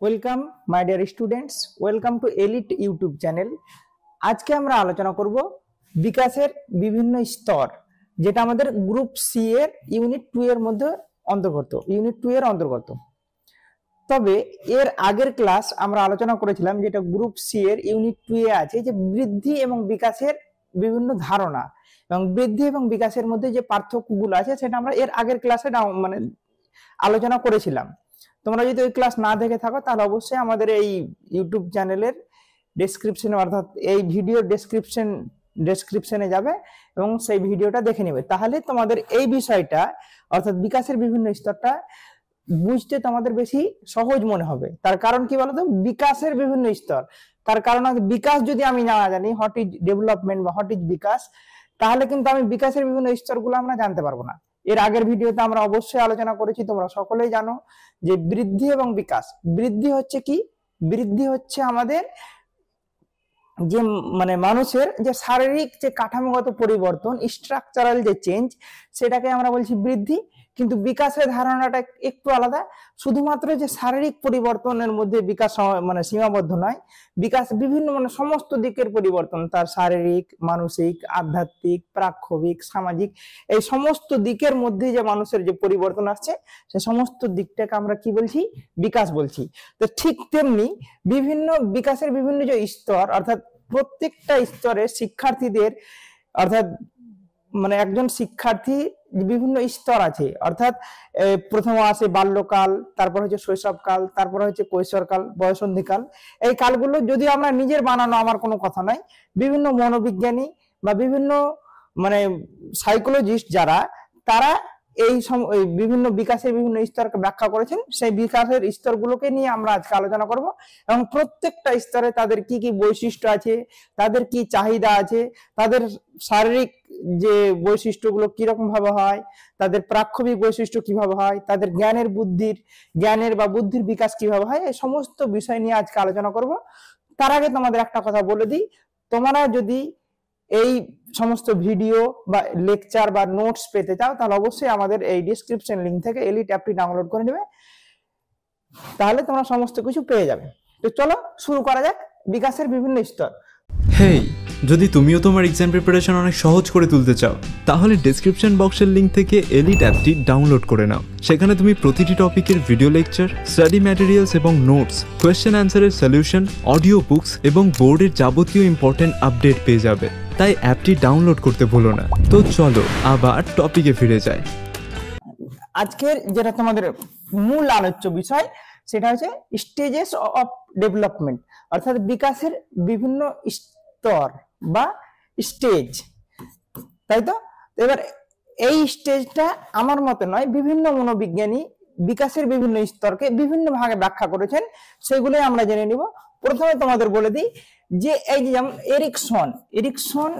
Welcome my dear students, welcome to elite YouTube channel. আজকে আমরা আলোচনা করব বিকাশের বিভিন্ন স্তর, যেটা আমাদের গ্রুপ সি এর ইউনিট 2 এর মধ্যে অন্তর্গত। তবে এর আগের ক্লাস আমরা আলোচনা করেছিলাম যেটা গ্রুপ সি এর ইউনিট 2 এ আছে, যে বৃদ্ধি এবং বিকাশের বিভিন্ন ধারণা এবং বৃদ্ধি এবং বিকাশের মধ্যে যে পার্থক্যগুলো আছে সেটা আমরা এর আগের ক্লাসে আলোচনা করেছিলাম। তোমরা যদি ওই ক্লাস না দেখে থাকো তাহলে অবশ্যই আমাদের এই ইউটিউব চ্যানেলের ডেসক্রিপশনে, অর্থাৎ এই ভিডিওর ডেসক্রিপশনে যাবে এবং সেই ভিডিওটা দেখে নেবে। তাহলে তোমাদের এই বিষয়টা অর্থাৎ বিকাশের বিভিন্ন স্তরটা বুঝতে তোমাদের বেশি সহজ মনে হবে। তার কারণ কি বলতো, বিকাশের বিভিন্ন স্তর, তার কারণ বিকাশ যদি আমি না জানি হোয়াট ইজ ডেভেলপমেন্ট বা হোয়াট ইজ বিকাশ, তাহলে কিন্তু আমি বিকাশের বিভিন্ন স্তরগুলো আমরা জানতে পারবো না। এর আগের ভিডিওতে আমরা অবশ্যই আলোচনা করেছি, তোমরা সকলেই জানো যে বৃদ্ধি এবং বিকাশ। বৃদ্ধি হচ্ছে কি? বৃদ্ধি হচ্ছে আমাদের যে মানুষের যে শারীরিক যে কাঠামোগত পরিবর্তন, স্ট্রাকচারাল যে চেঞ্জ, সেটাকে আমরা বলছি বৃদ্ধি। কিন্তু বিকাশের ধারণাটা একটু আলাদা। শুধুমাত্র যে শারীরিক পরিবর্তনের মধ্যে বিকাশ সীমাবদ্ধ নয়, বিকাশ বিভিন্ন সমস্ত দিকের পরিবর্তন, তার শারীরিক, মানসিক, আধ্যাত্মিক, প্রাক্ষবিক, সামাজিক, এই সমস্ত দিকের মধ্যে যে মানুষের যে পরিবর্তন আসছে, সে সমস্ত দিকটাকে আমরা কি বলছি? বিকাশ বলছি। তো ঠিক তেমনি বিভিন্ন বিকাশের বিভিন্ন যে স্তর, অর্থাৎ প্রত্যেকটা স্তরে শিক্ষার্থীদের, অর্থাৎ একজন শিক্ষার্থী বিভিন্ন স্তর আছে। অর্থাৎ প্রথমে আসে বাল্যকাল, তারপর হচ্ছে শৈশবকাল, তারপর হচ্ছে কৈশোরকাল, বয়সন্ধিকাল। এই কালগুলো যদি আমরা নিজের বানানো, আমার কোনো কথা নাই, বিভিন্ন মনোবিজ্ঞানী বা বিভিন্ন সাইকোলজিস্ট যারা, তারা এই বিভিন্ন বিকাশের বিভিন্ন স্তরকে ব্যাখ্যা করেছেন। সেই বিকাশের স্তরগুলোকে নিয়ে আমরা আজকে আলোচনা করব এবং প্রত্যেকটা স্তরে তাদের কি কি বৈশিষ্ট্য আছে, তাদের কি চাহিদা আছে, তাদের শারীরিক যে বৈশিষ্ট্যগুলো কিরকম ভাবে হয়, তাদের প্রাক্ষবিক বৈশিষ্ট্য কিভাবে হয়, তাদের জ্ঞানের বা বুদ্ধির বিকাশ কিভাবে হয়, এই সমস্ত বিষয় নিয়ে আজকে আলোচনা করব। তার আগে তোমাদের একটা কথা বলে দিই, তোমরা যদি এই সমস্ত ভিডিও বা লেকচার বা নোটস পেতে চাও তাহলে অবশ্যই আমাদের এই ডেসক্রিপশন লিংক থেকে এলিট অ্যাপটি ডাউনলোড করে নেবে, তাহলে তোমরা সমস্ত কিছু পেয়ে যাবে। তো চলো শুরু করা যাক বিকাশের বিভিন্ন স্তর। হেই, যদি তুমিও তোমার এক্সাম প্রিপারেশন অনেক সহজ করে তুলতে চাও তাহলে ডেসক্রিপশন বক্সের লিংক থেকে এলিট অ্যাপটি ডাউনলোড করে নাও। সেখানে তুমি প্রতিটি টপিকের ভিডিও লেকচার, স্টাডি ম্যাটেরিয়ালস এবং নোটস, কোয়েশ্চেন অ্যান্সারের সলিউশন, অডিও বুকস এবং বোর্ডের যাবতীয় ইম্পর্টেন্ট আপডেট পেয়ে যাবে। তাই অ্যাপটি ডাউনলোড করতে ভুলো না। তো চলো আবার টপিকে ফিরে যাই। আজকের যেটা তোমাদের মূল আলোচ্য বিষয় সেটা হচ্ছে স্টেজেস অফ ডেভেলপমেন্ট, অর্থাৎ বিকাশের বিভিন্ন স্তর বা স্টেজ, তাই তো? এবার এই স্টেজটা আমার মতে নয়, বিভিন্ন মনোবিজ্ঞানী বিকাশের বিভিন্ন স্তরকে বিভিন্ন ভাগে ব্যাখ্যা করেছেন, সেগুলোই আমরা জেনে নিব। প্রথমে তোমাদের বলে দিই যে এই যে যেমন এরিকসন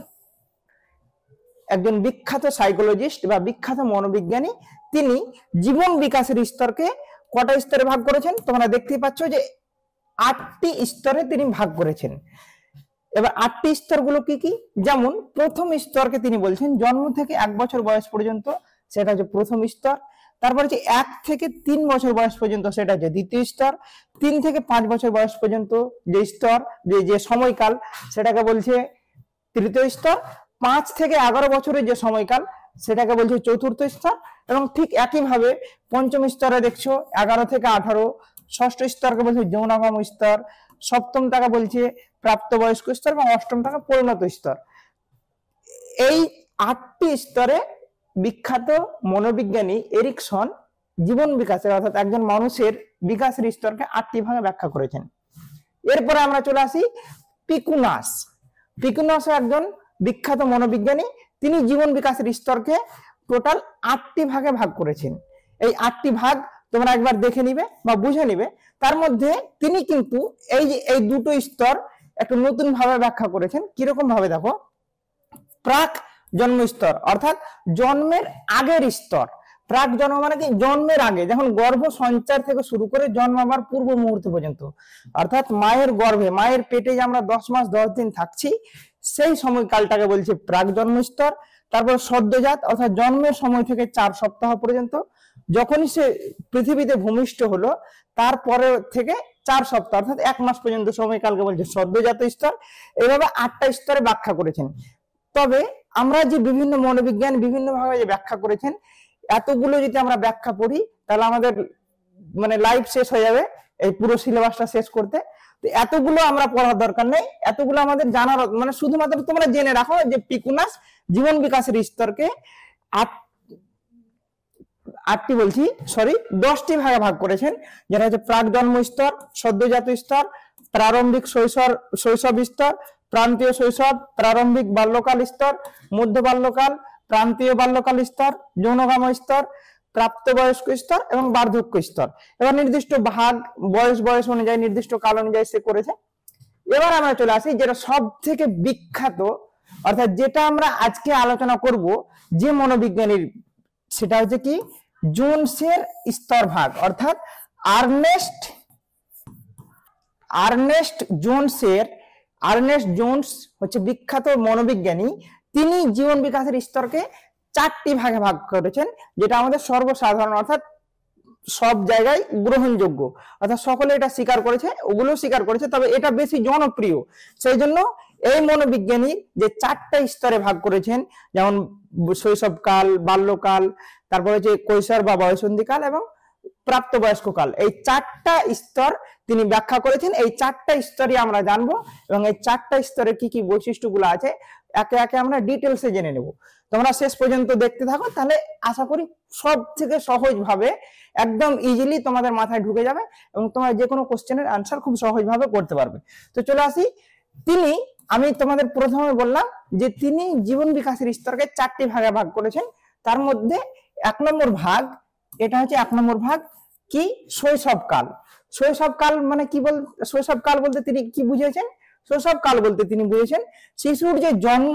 একজন বিখ্যাত সাইকোলজিস্ট বা বিখ্যাত মনোবিজ্ঞানী, তিনি জীবন বিকাশের স্তরকে কটা স্তরে ভাগ করেছেন? তোমরা দেখতেই পাচ্ছ যে 8টি স্তরে তিনি ভাগ করেছেন। এবার 8টি স্তরগুলো কি কি? যেমন প্রথম স্তরকে তিনি বলছেন জন্ম থেকে 1 বছর বয়স পর্যন্ত, সেটা হচ্ছে প্রথম স্তর। তারপর হচ্ছে 1 থেকে 3 বছর বয়স পর্যন্ত, সেটা হচ্ছে দ্বিতীয় স্তর। 3 থেকে 5 বছর বয়স পর্যন্ত যে স্তর, যে সময়কাল, সেটাকে বলছে তৃতীয় স্তর। 5 থেকে 11 বছরের যে সময়কাল, সেটাকে বলছে চতুর্থ স্তর। এবং ঠিক একইভাবে পঞ্চম স্তরে দেখছো 11 থেকে 18, ষষ্ঠ স্তরকে বলছে যৌনাগম স্তর, সপ্তমটাকে বলছে প্রাপ্তবয়স্ক স্তর এবং অষ্টমটাকে পরিণত স্তর। এই 8টি স্তরে বিখ্যাত মনোবিজ্ঞানী এরিকসন জীবন বিকাশের, অর্থাৎ একজন মানুষের বিকাশের স্তরকে 8টি ভাগে ব্যাখ্যা করেছেন। এরপরে আমরা চলে আসি পিকুনাস একজন বিখ্যাত মনোবিজ্ঞানী, তিনি জীবন বিকাশের স্তরকে টোটাল 8টি ভাগে ভাগ করেছেন। এই 8টি ভাগ তোমরা একবার দেখে নিবে বা বুঝে নিবে। তার মধ্যে তিনি কিন্তু এই দুটো স্তর একটু নতুন ভাবে ব্যাখ্যা করেছেন। কিরকম ভাবে? দেখো, প্রাক জন্ম স্তর, অর্থাৎ জন্মের আগের স্তর। প্রাক জন্ম মানে কি? জন্মের আগে, যখন গর্ভ সঞ্চার থেকে শুরু করে জন্মাবার পূর্ব মুহূর্ত পর্যন্ত, অর্থাৎ মায়ের গর্ভে, মায়ের পেটে যে আমরা 10 মাস 10 দিন থাকছি, সেই সময়কালটাকে বলছে প্রাক জন্ম স্তর। তারপর সদ্যজাত, অর্থাৎ জন্মের সময় থেকে 4 সপ্তাহ পর্যন্ত, যখনই সে পৃথিবীতে ভূমিষ্ঠ হলো তারপরে থেকে 4 সপ্তাহ অর্থাৎ 1 মাস পর্যন্ত সময়কালকে বলছে সদ্যজাত স্তর। এইভাবে 8টা স্তরে ব্যাখ্যা করেছেন। তবে আমরা যে বিভিন্ন মনোবিজ্ঞান বিভিন্ন ভাবে যে ব্যাখ্যা করেছেন, এতগুলো যদি আমরা ব্যাখ্যা পড়ি তাহলে আমাদের মানে লাইফ শেষ হয়ে যাবে এই পুরো সিলেবাসটা শেষ করতে। তো এতগুলো আমরা পড়ার দরকার নেই, এতগুলো আমাদের জানার মানে শুধুমাত্র তোমরা জেনে রাখো যে পিকুনাস জীবন বিকাশের স্তরকে 10টি ভাগে ভাগ করেছেন, যেটা হচ্ছে প্রাক জন্ম স্তর, সদ্যজাত স্তর, প্রারম্ভিক শৈশব স্তর, প্রান্তীয় শৈশব, প্রারম্ভিক বাল্যকাল স্তর, মধ্য বাল্যকাল, প্রান্তীয় বাল্যকাল স্তর, যৌনগাম স্তর, প্রাপ্তবয়স্ক স্তর এবং বার্ধক্য স্তর। এবার নির্দিষ্ট ভাগ বয়স অনুযায়ী নির্দিষ্ট কাল অনুযায়ী সে করেছে। এবার আমরা চলে আসি যেটা সব থেকে বিখ্যাত, অর্থাৎ যেটা আমরা আজকে আলোচনা করব যে মনোবিজ্ঞানীর, সেটা হচ্ছে কি জোনসের স্তর ভাগ, অর্থাৎ আর্নেস্ট জোনস হচ্ছে বিখ্যাত মনোবিজ্ঞানী। তিনি জীবন বিকাশের স্তরকে 4টি ভাগে ভাগ করেছেন, যেটা আমাদের সর্বসাধারণ অর্থাৎ সব জায়গায় গ্রহণযোগ্য, অর্থাৎ সকলে এটা স্বীকার করেছে, ওগুলো স্বীকার করেছে, তবে এটা বেশি জনপ্রিয়। সেই জন্য এই মনোবিজ্ঞানী যে 4টা স্তরে ভাগ করেছেন, যেমন শৈশবকাল, বাল্যকাল, তারপরে যে কৈশোর বা বয়সন্ধিকাল এবং প্রাপ্তবয়স্ক কাল, এই 4টা স্তর তিনি ব্যাখ্যা করেছেন। এই 4টা স্তরই আমরা জানবো এবং এই 4টা স্তরে কি কি বৈশিষ্ট্যগুলো আছে একে একে আমরা ডিটেলসে জেনে নেব। তোমরা শেষ পর্যন্ত দেখতে থাকো, তাহলে আশা করি সব থেকে সহজ ভাবে একদম ইজিলি তোমাদের মাথায় ঢুকে যাবে এবং তোমরা যে কোনো কোশ্চেনের আনসার খুব সহজভাবে করতে পারবে। তো চলে আসি, আমি তোমাদের প্রথমে বললাম যে তিনি জীবন বিকাশের স্তরকে 4টি ভাগে ভাগ করেছেন। তার মধ্যে 1 নম্বর ভাগ, এটা হচ্ছে 1 নম্বর ভাগ কি শৈশবকাল। শৈশবকাল মানে কি শৈশবকাল বলতে তিনি কি বুঝিয়েছেন? শৈশবকাল বলতে তিনি বুঝিয়েছেন শিশুর যে জন্ম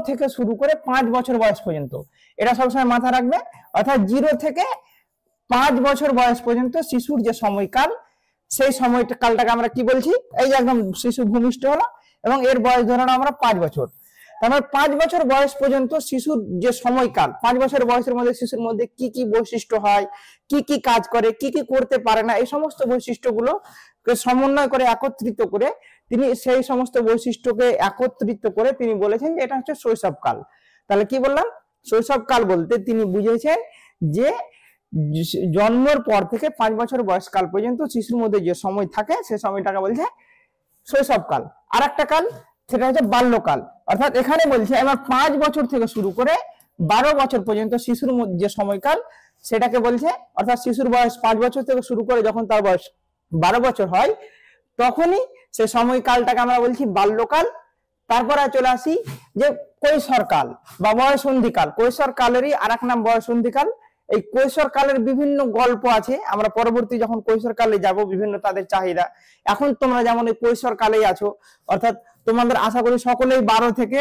থেকে শুরু করে 5 বছর বয়স পর্যন্ত, এটা সবসময় মাথা রাখবে। অর্থাৎ 0 থেকে 5 বছর বয়স পর্যন্ত শিশুর যে সময়কাল, সেই সময়কালটাকে আমরা কি বলছি, এই যে একদম শিশু ভূমিষ্ঠ হলো এবং এর বয়স ধরে আমরা 5 বছর। তারপর 5 বছর বয়স পর্যন্ত শিশুর যে সময়কাল, 5 বছর বয়সের মধ্যে শিশুর মধ্যে কি কি বৈশিষ্ট্য হয়, কি কি কাজ করে, কি কি করতে পারে না, এই সমস্ত বৈশিষ্ট্যগুলো সমন্বয় করে একত্রিত করে তিনি সেই সমস্ত বৈশিষ্ট্যকে একত্রিত করে তিনি বলেছেন যে এটা হচ্ছে শৈশবকাল। তাহলে কি বললাম, শৈশবকাল বলতে তিনি বুঝিয়েছেন যে জন্মের পর থেকে 5 বছর বয়সকাল পর্যন্ত শিশুর মধ্যে যে সময় থাকে সে সময়টাকে বলছে শৈশবকাল। আর একটা কাল সেটা হচ্ছে বাল্যকাল, অর্থাৎ এখানে বলছে এবার 5 বছর থেকে শুরু করে 12 বছর পর্যন্ত শিশুর যে সময়কাল সেটাকে বলছে, অর্থাৎ শিশুর বয়স 5 বছর থেকে শুরু করে যখন তার বয়স 12 বছর হয় তখনই সে সময়কালটাকে আমরা বলছি বাল্যকাল। তারপরে চলে আসি যে কৈশোরকাল বা বয়সন্ধিকাল। কৈশোরকালেরই আর এক নাম বয়সন্ধিকাল। এই কৈশোরকালের বিভিন্ন গল্প আছে, আমরা পরবর্তী যখন কৈশোরকালে যাব বিভিন্ন তাদের চাহিদা। এখন তোমরা যেমন এই কৈশোরকালেই আছো, অর্থাৎ তোমাদের আশা করি সকলেই 12 থেকে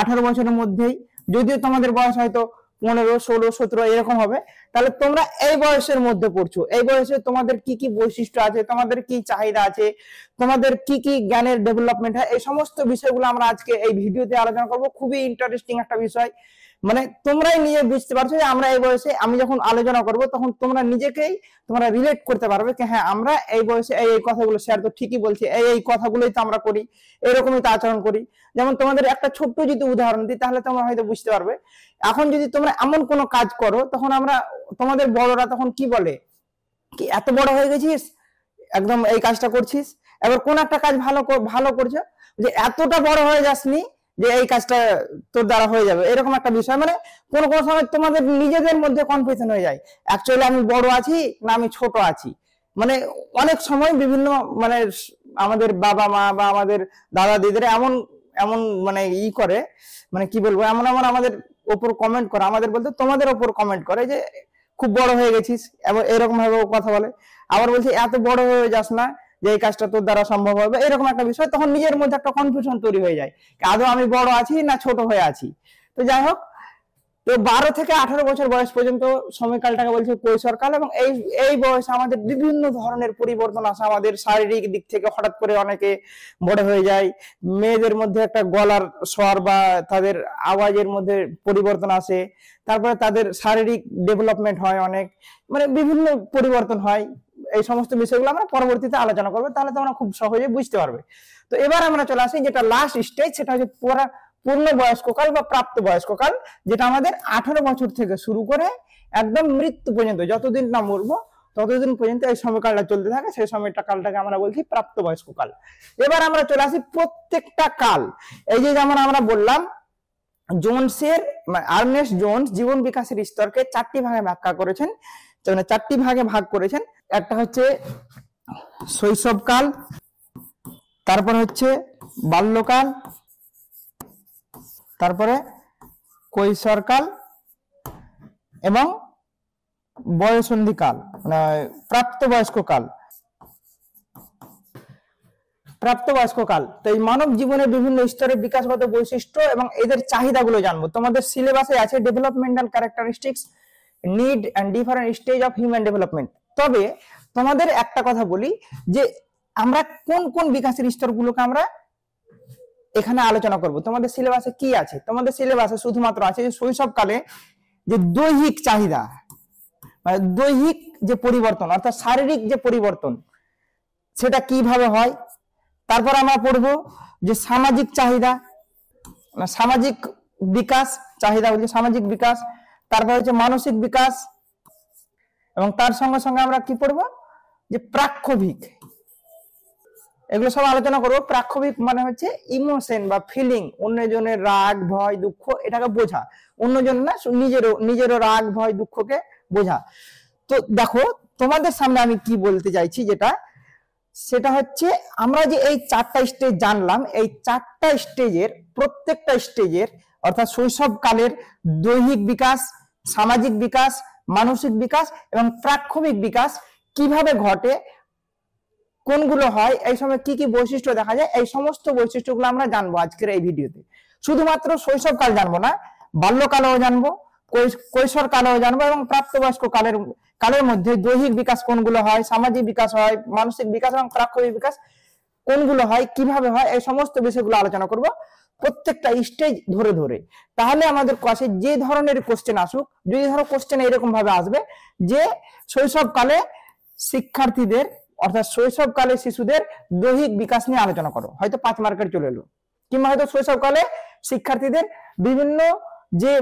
18 বছরের মধ্যেই, যদিও তোমাদের বয়স হয়তো 15, 16, 17 এরকম হবে, তাহলে তোমরা এই বয়সের মধ্যে পড়ছো। এই বয়সে তোমাদের কি কি বৈশিষ্ট্য আছে, তোমাদের কি চাহিদা আছে, তোমাদের কি কি জ্ঞানের ডেভেলপমেন্ট হয়, এই সমস্ত বিষয়গুলো আমরা আজকে এই ভিডিওতে আলোচনা করব। খুবই ইন্টারেস্টিং একটা বিষয়, মানে তোমরাই নিজে বুঝতে পারছো যে আমরা এই বয়সে, আমি যখন আলোচনা করব তখন তোমরা নিজেকেই তোমরা রিলেট করতে পারবে যে হ্যাঁ আমরা এই বয়সে এই কথাগুলো, স্যার তো ঠিকই বলছে, এই কথাগুলোই তো আমরা করি, এরকমই তো আচরণ করি। যেমন তোমাদের একটা ছোট্ট যদি উদাহরণ দিই তাহলে তোমরা হয়তো বুঝতে পারবে। এখন যদি তোমরা এমন কোনো কাজ করো তখন তোমাদের বড়রা তখন কি বলে, কি এত বড় হয়ে গেছিস, একদম এই কাজটা করছিস। এবার কোন একটা কাজ ভালো করছো, যে এতটা বড় হয়ে যাসনি যে এই কাজটা তোর দ্বারা হয়ে যাবে, এরকম একটা বিষয়। মানে কোন সময় তোমাদের নিজেদের মধ্যে কনফিউশন হয়ে যায়, অ্যাকচুয়ালি আমি বড় আছি না আমি ছোট আছি। মানে অনেক সময় বিভিন্ন মানে আমাদের বাবা মা বা আমাদের দাদা দিদিরা এমন মানে করে, মানে কি বলবো, এমন আমাদের ওপর কমেন্ট করে, আমাদের বলতে তোমাদের ওপর কমেন্ট করে যে খুব বড় হয়ে গেছিস, এরকম ভাবে কথা বলে। আবার বলছে এত বড় হয়ে যাস না যে এই কাজটা তোর দ্বারা সম্ভব হবে, এরকম একটা বিষয়। তখন নিজের মধ্যে একটা কনফিউশন তৈরি হয়ে যায়, আদৌ আমি বড় আছি না ছোট হয়ে আছি। তো যাই হোক, তো 12 থেকে 18 বছর বয়স পর্যন্ত সময়কালটাকে বলছে কৈশোরকাল। এবং এই বয়সে আমাদের বিভিন্ন ধরনের পরিবর্তন আসে। আমাদের শারীরিক দিক থেকে হঠাৎ করে অনেকে বড় হয়ে যায়, মেয়েদের মধ্যে একটা গলার স্বর বা তাদের আওয়াজের মধ্যে পরিবর্তন আসে, তারপরে তাদের শারীরিক ডেভেলপমেন্ট হয় অনেক, মানে বিভিন্ন পরিবর্তন হয়। এই সমস্ত বিষয়গুলো আমরা পরবর্তীতে আলোচনা করবো, তাহলে তোমরা খুব সহজে বুঝতে পারবে। তো এবার আমরা চলে আসি যেটা লাস্ট স্টেজ, সেটা হচ্ছে পূর্ণ বয়স্ককাল বা প্রাপ্ত বয়স্ককাল, যেটা আমাদের 18 বছর থেকে শুরু করে একদম মৃত্যু পর্যন্ত, যতদিন না মরবো ততদিন পর্যন্ত এই সময়কালটা চলতে থাকে, সেই সময়টা কালটাকে আমরা বলছি প্রাপ্তবয়স্ক কাল। এবার আমরা চলে আসি প্রত্যেকটা কাল। এই যে যেমন আমরা বললাম জোনসের আর্নেস্ট জোনস জীবন বিকাশের স্তরকে 4টি ভাগে ব্যাখ্যা করেছেন, 4টি ভাগে ভাগ করেছেন। একটা হচ্ছে শৈশবকাল, তারপরে হচ্ছে বাল্যকাল, তারপরে কৈশোরকাল এবং বয়সন্ধিকাল, মানে প্রাপ্তবয়স্ককাল। প্রাপ্তবয়স্ককাল। তো এই মানব জীবনের বিভিন্ন স্তরের বিকাশগত বৈশিষ্ট্য এবং এদের চাহিদাগুলো জানবো। তোমাদের সিলেবাসে আছে developmental characteristics, need and different stage of human development. তবে তোমাদের একটা কথা বলি যে আমরা কোন কোন বিকাশের স্তরগুলোকে আমরা এখানে আলোচনা করব। তোমাদের সিলেবাসে কি আছে? তোমাদের সিলেবাসে শুধুমাত্র আছে যে শৈশবকালে যে দৈহিক চাহিদা, মানে দৈহিক যে পরিবর্তন অর্থাৎ শারীরিক যে পরিবর্তন সেটা কিভাবে হয়। তারপর আমরা পড়বো যে সামাজিক চাহিদা, সামাজিক বিকাশ, চাহিদা বলছে সামাজিক বিকাশ। তারপর হচ্ছে মানসিক বিকাশ এবং তার সঙ্গে সঙ্গে আমরা কি পড়বো যে প্রাক্ষোভিক, এগুলো সব আলোচনা করবো। প্রাক্ষোভিক মানে হচ্ছে ইমোশন বা ফিলিং, অন্যজনের রাগ ভয় দুঃখ এটাকে বোঝা, অন্যজন না নিজেরও রাগ ভয় দুঃখকে বোঝা। তো দেখো তোমাদের সামনে আমি কি বলতে চাইছি, সেটা হচ্ছে আমরা যে এই 4টা স্টেজ জানলাম, এই 4টা স্টেজের প্রত্যেকটা স্টেজের অর্থাৎ শৈশবকালের দৈহিক বিকাশ, সামাজিক বিকাশ, মানসিক বিকাশ এবং প্রাক্ষোভিক বিকাশ কিভাবে ঘটে, কোনগুলো হয়, এই সময় কি কি বৈশিষ্ট্য দেখা যায়, এই সমস্ত বৈশিষ্ট্যগুলো আমরা জানবো আজকের এই ভিডিওতে। শুধুমাত্র শৈশবকাল জানবো না, বাল্যকালও জানবো, কৈশোরকালও জানবো এবং প্রাপ্তবয়স্ক কালের মধ্যে দৈহিক বিকাশ কোনগুলো হয়, সামাজিক বিকাশ হয়, মানসিক বিকাশ এবং প্রাক্ষোভিক বিকাশ কোনগুলো হয়, কিভাবে হয়, এই সমস্ত বিষয়গুলো আলোচনা করব প্রত্যেকটা স্টেজ ধরে ধরে। তাহলে আমাদের কাছে যে ধরনের কোশ্চেন আসুক, যদি ধরো কোশ্চেন এরকম ভাবে আসবে যে শৈশবকালে শিক্ষার্থীদের অর্থাৎ শৈশবকালে শিশুদের দৈহিক বিকাশ নিয়ে আলোচনা করো, হয়তো 5 মার্কের চলে এলো। কিংবা হয়তো শৈশবকালে শিক্ষার্থীদের বিভিন্ন যে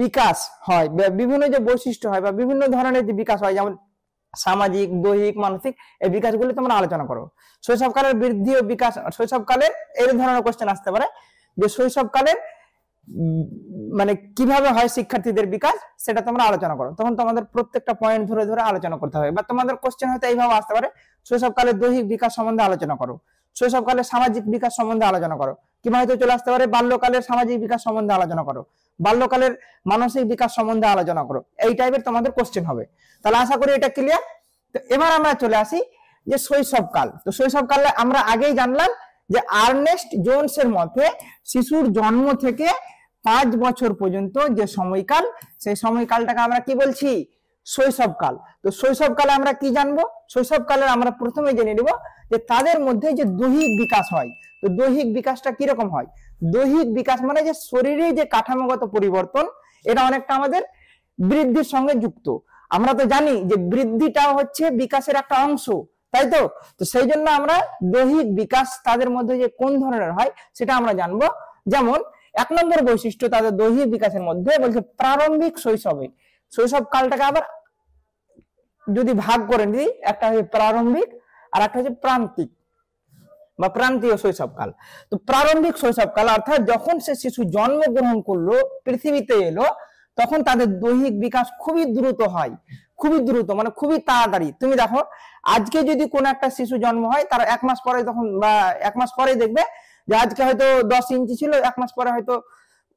বিকাশ হয়, বিভিন্ন যে বৈশিষ্ট্য হয় বা বিভিন্ন ধরনের যে বিকাশ হয়, যেমন সামাজিক দৈহিক মানসিক, এই বিকাশগুলো তোমরা আলোচনা করো। শৈশবকালের বৃদ্ধি ও বিকাশ, শৈশবকালের এই ধরনের কোশ্চেন আসতে পারে যে শৈশবকালের মানে কিভাবে হয় শিক্ষার্থীদের বিকাশ, সেটা তোমরা আলোচনা করো। তখন তোমাদের প্রত্যেকটা পয়েন্ট ধরে ধরে আলোচনা করতে হবে। বা তোমাদের কোশ্চেন হয়তো এইভাবে আসতে পারে শৈশবকালের দৈহিক বিকাশ সম্বন্ধে আলোচনা করো, শৈশবকালের সামাজিক বিকাশ সম্বন্ধে আলোচনা করো, কিংবা হয়তো চলে আসতে পারে বাল্যকালের সামাজিক বিকাশ সম্বন্ধে আলোচনা করো, বাল্যকালের মানসিক বিকাশ সম্বন্ধে আলোচনা করো। এই টাইপের তোমাদের কোশ্চেন হবে। তাহলে আশা করি এটা ক্লিয়ার। তো এবার আমরা চলে আসি যে শৈশবকাল। তো শৈশবকালে আমরা আগেই জানলাম যে আর্নেস্ট জোনসের মতে শিশুর জন্ম থেকে 5 বছর পর্যন্ত যে সময়কাল, সেই সময়কালটাকে আমরা কি বলছি? শৈশবকাল। তো শৈশবকালে আমরা কি জানবো? শৈশবকালে আমরা প্রথমে জেনে নেব যে তাদের মধ্যে যে দৈহিক বিকাশ হয়। তো দৈহিক বিকাশটা কিরকম হয়? দৈহিক বিকাশ মানে যে শরীরে যে কাঠামোগত পরিবর্তন, এটা অনেকটা আমাদের বৃদ্ধির সঙ্গে যুক্ত। আমরা তো জানি যে বৃদ্ধিটাও হচ্ছে বিকাশের একটা অংশ, তাই তো? তো সেই জন্য আমরা দৈহিক বিকাশ তাদের মধ্যে যে কোন ধরনের হয় সেটা আমরা জানবো। যেমন 1 নম্বর বৈশিষ্ট্য তাদের দৈহিক বিকাশের মধ্যে বলছে প্রারম্ভিক শৈশবে। শৈশব কালটাকে আবার যদি ভাগ করে নিই, একটা হচ্ছে প্রারম্ভিক আর একটা হচ্ছে প্রান্তিক বা প্রান্তীয় শৈশবকাল। তো প্রারম্ভিক শৈশবকাল অর্থাৎ যখন সে শিশু জন্মগ্রহণ করলো, পৃথিবীতে এলো, তখন তাদের দৈহিক বিকাশ খুবই দ্রুত হয়, খুবই দ্রুত মানে খুবই তাড়াতাড়ি। তুমি দেখো আজকে যদি কোনো একটা শিশু জন্ম হয়, তার 1 মাস পরে তখন বা 1 মাস পরে দেখবে যে আজকে হয়তো 10 ইঞ্চি ছিল, 1 মাস পরে হয়তো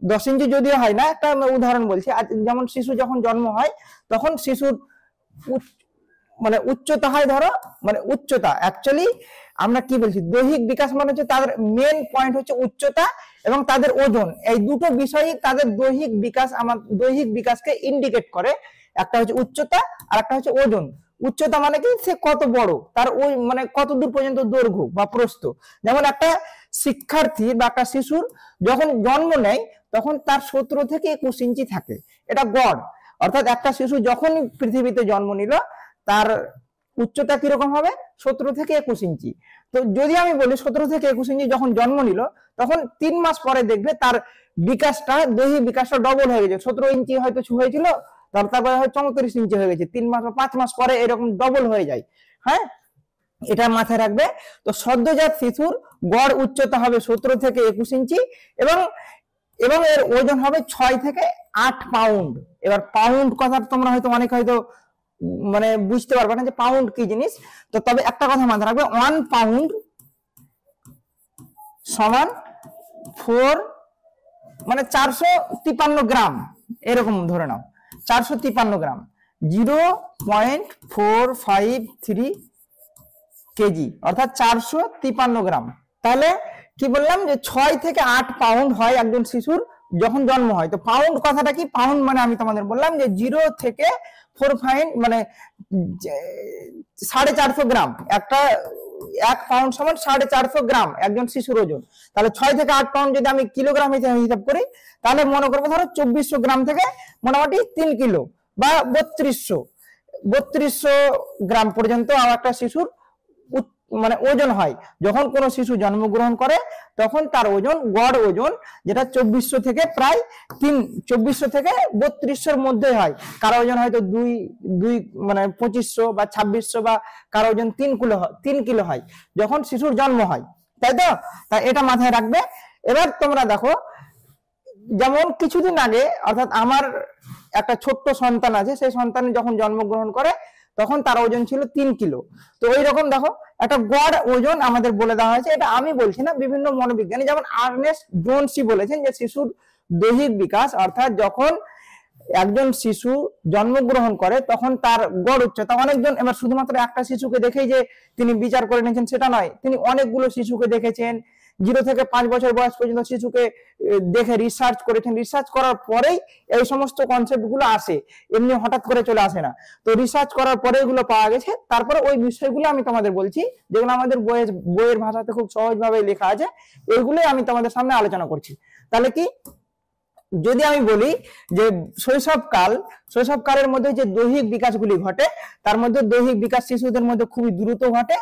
10 ইঞ্চি যদিও হয় না, একটা উদাহরণ বলছি। যেমন শিশু যখন জন্ম হয় তখন শিশুর মানে উচ্চতা হয়, ধরো মানে উচ্চতা অ্যাকচুয়ালি আমরা কি বলছি, দৈহিক বিকাশ মানে হচ্ছে তাদের মেন পয়েন্ট হচ্ছে উচ্চতা এবং তাদের ওজন। এই দুটো বিষয়ই তাদের দৈহিক বিকাশ, আমার দৈহিক বিকাশকে ইন্ডিকেট করে। একটা হচ্ছে উচ্চতা আর একটা হচ্ছে ওজন। উচ্চতা মানে কি, সে কত বড়, তার ওই মানে কত দূর পর্যন্ত দৈর্ঘ্য বা প্রস্থ। যেমন একটা শিক্ষার্থী বা একটা শিশুর যখন জন্ম নেয় তখন তার 17 থেকে 21 ইঞ্চি থাকে, এটা গড়। অর্থাৎ একটা শিশু যখন পৃথিবীতে জন্ম নিল তার উচ্চতা কিরকম হবে 17 থেকে 21 ইঞ্চি। তো যদি আমি বলি 17 থেকে 21 ইঞ্চি যখন জন্ম নিল, তখন 3 মাস পরে দেখবে তার বিকাশটা, দৈহিক বিকাশটা ডবল হয়ে গেছে। 17 ইঞ্চি হয়তো হয়েছিল, তারপরে হয় 34 ইঞ্চি হয়ে গেছে, 3 মাস বা 5 মাস পরে এরকম ডবল হয়ে যায়। হ্যাঁ, এটা মাথায় রাখবে। তো সদ্যজাত শিশুর গড় উচ্চতা হবে 17 থেকে 21 ইঞ্চি এবং এবং এর ওজন হবে 6 থেকে 8 পাউন্ড। এবার পাউন্ড কথা তোমরা হয়তো অনেক হয়তো মানে বুঝতে পারবে না যে পাউন্ড কি জিনিস। তো তবে একটা কথা মাথায় রাখবে, 1 পাউন্ড সমান 4 মানে 453 গ্রাম, এরকম ধরে নাও 453 গ্রাম, 0.453 কেজি, অর্থাৎ 453 গ্রাম। তাহলে কি বললাম যে 6 থেকে 8 পাউন্ড হয় একজন শিশুর যখন জন্ম হয়। তো পাউন্ড কথাটা কি, পাউন্ড মানে আমি তোমাদের বললাম যে 0 থেকে 4 মানে 450 গ্রাম, একটা 1 পাউন্ড সমান 450 গ্রাম একজন শিশুর ওজন। তাহলে 6 থেকে 8 পাউন্ড যদি আমি কিলোগ্রাম হিসাব করি, তাহলে মনে করবো ধরো 2400 গ্রাম থেকে মোটামুটি 3 কিলো বা 3200 গ্রাম পর্যন্ত একটা শিশুর মানে ওজন হয়। যখন কোন শিশু জন্মগ্রহণ করে তখন তার ওজন, গড় ওজন যেটা 2400 থেকে প্রায় 2400 থেকে 3200 এর মধ্যে হয়। কারো ওজন হয়তো 2 মানে 2500 বা 2600 বা কারো ওজন 3 কিলো হয় যখন শিশুর জন্ম হয়, তাই তো? তাই এটা মাথায় রাখবে। এবার তোমরা দেখো, যেমন কিছুদিন আগে, অর্থাৎ আমার একটা ছোট্ট সন্তান আছে, সেই সন্তান যখন জন্মগ্রহণ করে তখন তার ওজন ছিল 3 কিলো। তো ওই রকম দেখো একটা গড় ওজন আমাদের বলে দেওয়া হয়েছে। এটা আমি বলছি না, বিভিন্ন মনোবিজ্ঞানী যেমন আর্নেস্ট জোনসি বলেছেন যে শিশুর দৈহিক বিকাশ, অর্থাৎ যখন একজন শিশু জন্মগ্রহণ করে তখন তার গড় উচ্চতা, অনেকজন, এবার শুধুমাত্র একটা শিশুকে দেখেই যে তিনি বিচার করে নিয়েছেন সেটা নয়, তিনি অনেকগুলো শিশুকে দেখেছেন, 0 থেকে 5 বছর বয়স পর্যন্ত শিশুকে দেখে রিসার্চ করেছেন। রিসার্চ করার পরেই এই সমস্ত কনসেপ্ট গুলো আসে, এমনি হঠাৎ করে চলে আসে না। তো রিসার্চ করার পরে এগুলো পাওয়া গেছে। তারপরে ওই বিষয়গুলো আমি তোমাদের বলছি, যেগুলো আমাদের বইয়ের ভাষাতে খুব সহজভাবে লেখা আছে, এইগুলোই আমি তোমাদের সামনে আলোচনা করছি। তাহলে কি, যদি আমি বলি যে শৈশবকালের মধ্যে যে দৈহিক বিকাশগুলি ঘটে, তার মধ্যে দৈহিক বিকাশ শিশুদের মধ্যে খুবই দ্রুত ঘটে।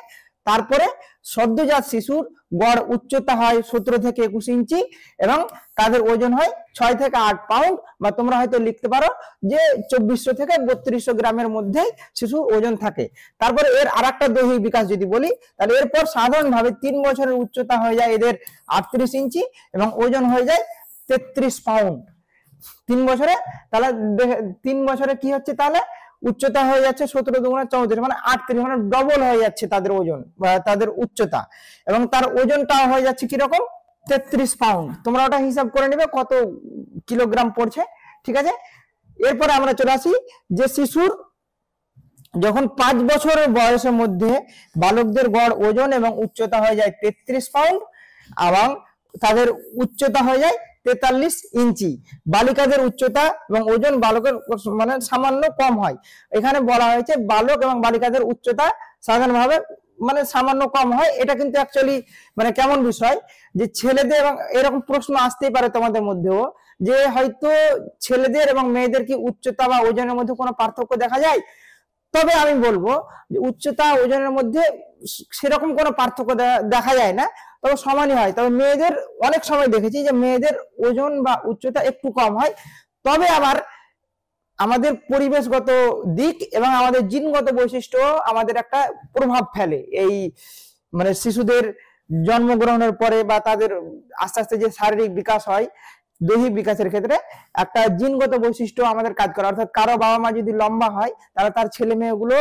তারপরে সদ্যজাত শিশুর গড় উচ্চতা হয় 17 থেকে 21 ইঞ্চি এবং তাদের ওজন হয় 6 থেকে 8 পাউন্ড, বা তোমরা হয়তো লিখতে পারো যে 2400 থেকে 3200 গ্রামের মধ্যে শিশুর ওজন থাকে। তারপরে এর আরেকটা দৈহিক বিকাশ যদি বলি, তাহলে এরপর সাধারণভাবে 3 বছরের উচ্চতা হয়ে যায় এদের 38 ইঞ্চি এবং ওজন হয়ে যায় 33 পাউন্ড 3 বছরে। তাহলে 3 বছরে কি হচ্ছে, তাহলে উচ্চতা হয়ে যাচ্ছে 17 দুগুণে 34 মানে 38, মানে ডবল হয়ে যাচ্ছে তাদের ওজন বা তাদের উচ্চতা, এবং তার ওজনটা হয়ে যাচ্ছে কিরকম 33 পাউন্ড। তোমরা ওটা হিসাব করে নেবে কত কিলোগ্রাম পড়ছে, ঠিক আছে? এরপরে আমরা চলে আসি যে শিশুর যখন 5 বছরের বয়সের মধ্যে বালকদের গড় ওজন এবং উচ্চতা হয়ে যায় 33 পাউন্ড এবং তাদের উচ্চতা হয়ে যায় 43 ইঞ্চি। বালিকাদের উচ্চতা এবং ওজন বালকের মানে সামান্য কম হয়। এখানে বলা হয়েছে বালক এবং বালিকাদের উচ্চতা সাধারণভাবে মানে সামান্য কম হয়। এটা কিন্তু অ্যাকচুয়ালি মানে কেমন বিষয় যে ছেলেদের, এবং এরকম প্রশ্ন আসতেই পারে তোমাদের মধ্যেও, যে হয়তো ছেলেদের এবং মেয়েদের কি উচ্চতা বা ওজনের মধ্যে কোনো পার্থক্য দেখা যায়? তবে আমি বলবো যে উচ্চতা ওজনের মধ্যে সেরকম কোনো পার্থক্য দেখা যায় না, তবে সমানই হয়। তবে মেয়েদের অনেক সময় দেখেছি যে মেয়েদের ওজন বা উচ্চতা একটু কম হয়। তবে আবার আমাদের পরিবেশগত দিক এবং আমাদের জিনগত বৈশিষ্ট্য আমাদের একটা প্রভাব ফেলে এই মানে শিশুদের জন্মগ্রহণের পরে বা তাদের আস্তে আস্তে যে শারীরিক বিকাশ হয়, দৈহিক বিকাশের ক্ষেত্রে একটা জিনগত বৈশিষ্ট্য আমাদের কাজ করে। অর্থাৎ কারো বাবা মা যদি লম্বা হয় তাহলে তার ছেলে মেয়েগুলো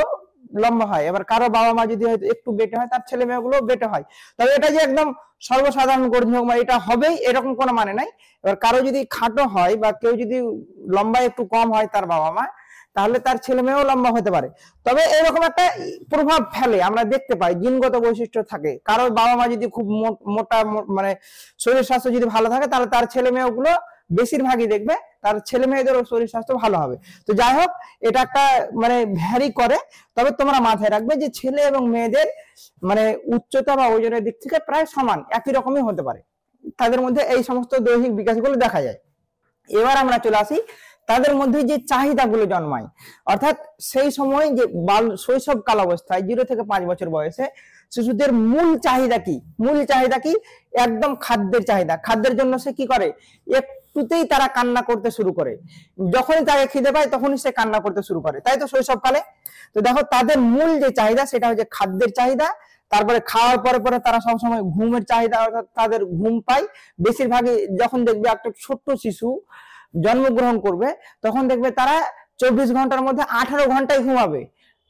লম্বা হয়, এবার কারো বাবা মা যদি হয়তো একটু বেটে হয় তার ছেলে মেয়েগুলো বেটে হয়। তবে এটা যে একদম সর্বসাধারণ গণ্য বা এটা হবেই এরকম কোনো মানে নাই। এবার কারো যদি খাটো হয় বা কেউ যদি লম্বা একটু কম হয় তার বাবা মা, তাহলে তার ছেলে মেয়েও লম্বা হতে পারে। তবে এরকম একটা প্রভাব ফেলে, আমরা দেখতে পাই জিনগত বৈশিষ্ট্য থাকে। কারো বাবা মা যদি খুব মোটা মানে শরীর স্বাস্থ্য যদি ভালো থাকে তাহলে তার ছেলে মেয়েগুলো বেশিরভাগই দেখবে তার ছেলে মেয়েদেরও শরীর স্বাস্থ্য ভালো হবে। তো যাই হোক, এটা একটা মানে ভ্যারি করে। তবে তোমরা মাথায় রাখবে যে ছেলে এবং মেয়েদের মানে উচ্চতা বা ওজনের দিক থেকে প্রায় সমান, একই রকমই হতে পারে, তাদের মধ্যে এই সমস্ত দৈহিক বিকাশগুলো দেখা যায়। এবার আমরা চলে আসি তাদের মধ্যে যে চাহিদাগুলো জন্মায়, অর্থাৎ সেই সময় যে শৈশব কাল অবস্থায় 0 থেকে 5 বছর বয়সে শিশুদের মূল চাহিদা কি? মূল চাহিদা কি? একদম খাদ্যের চাহিদা। খাদ্যের জন্য সে কি করে, একটুতেই তারা কান্না করতে শুরু করে, যখনই তাকে খিদে পায় তখনই সে কান্না করতে শুরু করে, তাই তো শৈশবকালে। তো দেখো তাদের মূল যে চাহিদা সেটা হচ্ছে খাদ্যের চাহিদা। তারপরে খাওয়ার পরে পরে তারা সবসময় ঘুমের চাহিদা, অর্থাৎ তাদের ঘুম পায়। বেশিরভাগই যখন দেখবে একটা ছোট্ট শিশু জন্মগ্রহণ করবে তখন দেখবে তারা 24 ঘন্টার মধ্যে 18 ঘন্টায় ঘুমাবে,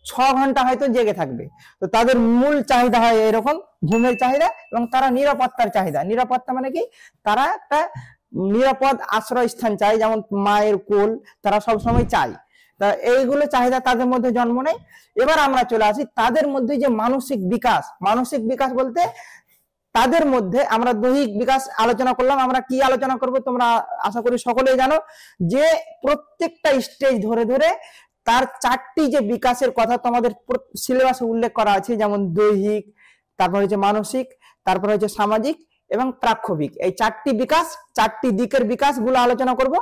6 ঘন্টা হয়তো জেগে থাকবে। তো তাদের মূল চাহিদা হয় এরকম ঘুমের চাহিদা, এবং তারা নিরাপত্তার চাহিদা। নিরাপত্তা মানে কি, তারা একটা নিরাপদ আশ্রয় স্থান চায়, যেমন মায়ের কোল তারা সবসময় চায়। তা এইগুলো চাহিদা তাদের মধ্যে জন্ম নেয়। এবার আমরা চলে আসি তাদের মধ্যে যে মানসিক বিকাশ। মানসিক বিকাশ বলতে তাদের মধ্যে আমরা দৈহিক বিকাশ আলোচনা করলাম, আমরা কি আলোচনা করব তোমরা আশা করি সকলেই জানো, যে প্রত্যেকটা স্টেজ ধরে ধরে তার 4টি যে বিকাশের কথা তোমাদের সিলেবাসে উল্লেখ করা আছে, যেমন দৈহিক, তারপর হচ্ছে মানসিক, তারপর হচ্ছে সামাজিক এবং প্রাক্ষবিক। এই 4টি বিকাশ, 4টি দিকের বিকাশ গুলো আলোচনা করব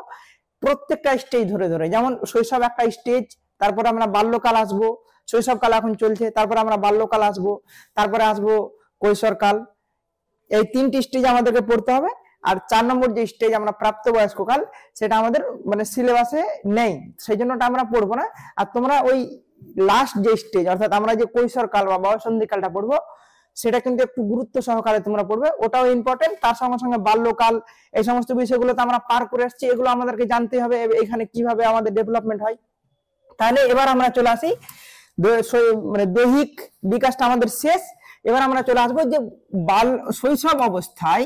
প্রত্যেকটা স্টেজ ধরে ধরে। যেমন শৈশব একটা স্টেজ, তারপর আমরা বাল্যকাল আসবো, শৈশবকাল এখন চলছে, তারপরে আমরা বাল্যকাল আসবো, তারপরে আসবো কৈশোরকাল। এই 3টি স্টেজ আমাদেরকে পড়তে হবে। আর 4 নম্বর যে স্টেজ আমরা প্রাপ্তবয়স্ককাল, সেটা আমাদের মানে সিলেবাসে নেই, সেই জন্য আমরা পড়বো না। আর তোমরা ওই লাস্ট যে স্টেজ, অর্থাৎ আমরা যে কৈশোরকাল বা বয়ঃসন্ধিকালটা পড়বো, সেটা কিন্তু একটু গুরুত্ব সহকারে তোমরা পড়বে, ওটাও ইম্পর্টেন্ট। তার সঙ্গে সঙ্গে বাল্যকাল, এই সমস্ত বিষয়গুলো তো আমরা পার করে আসছি, এগুলো আমাদেরকে জানতে হবে এখানে কিভাবে আমাদের ডেভেলপমেন্ট হয়। তাহলে এবার আমরা চলে আসি, মানে দৈহিক বিকাশটা আমাদের শেষ। এবার আমরা চলে আসবো যে শৈশব অবস্থায়,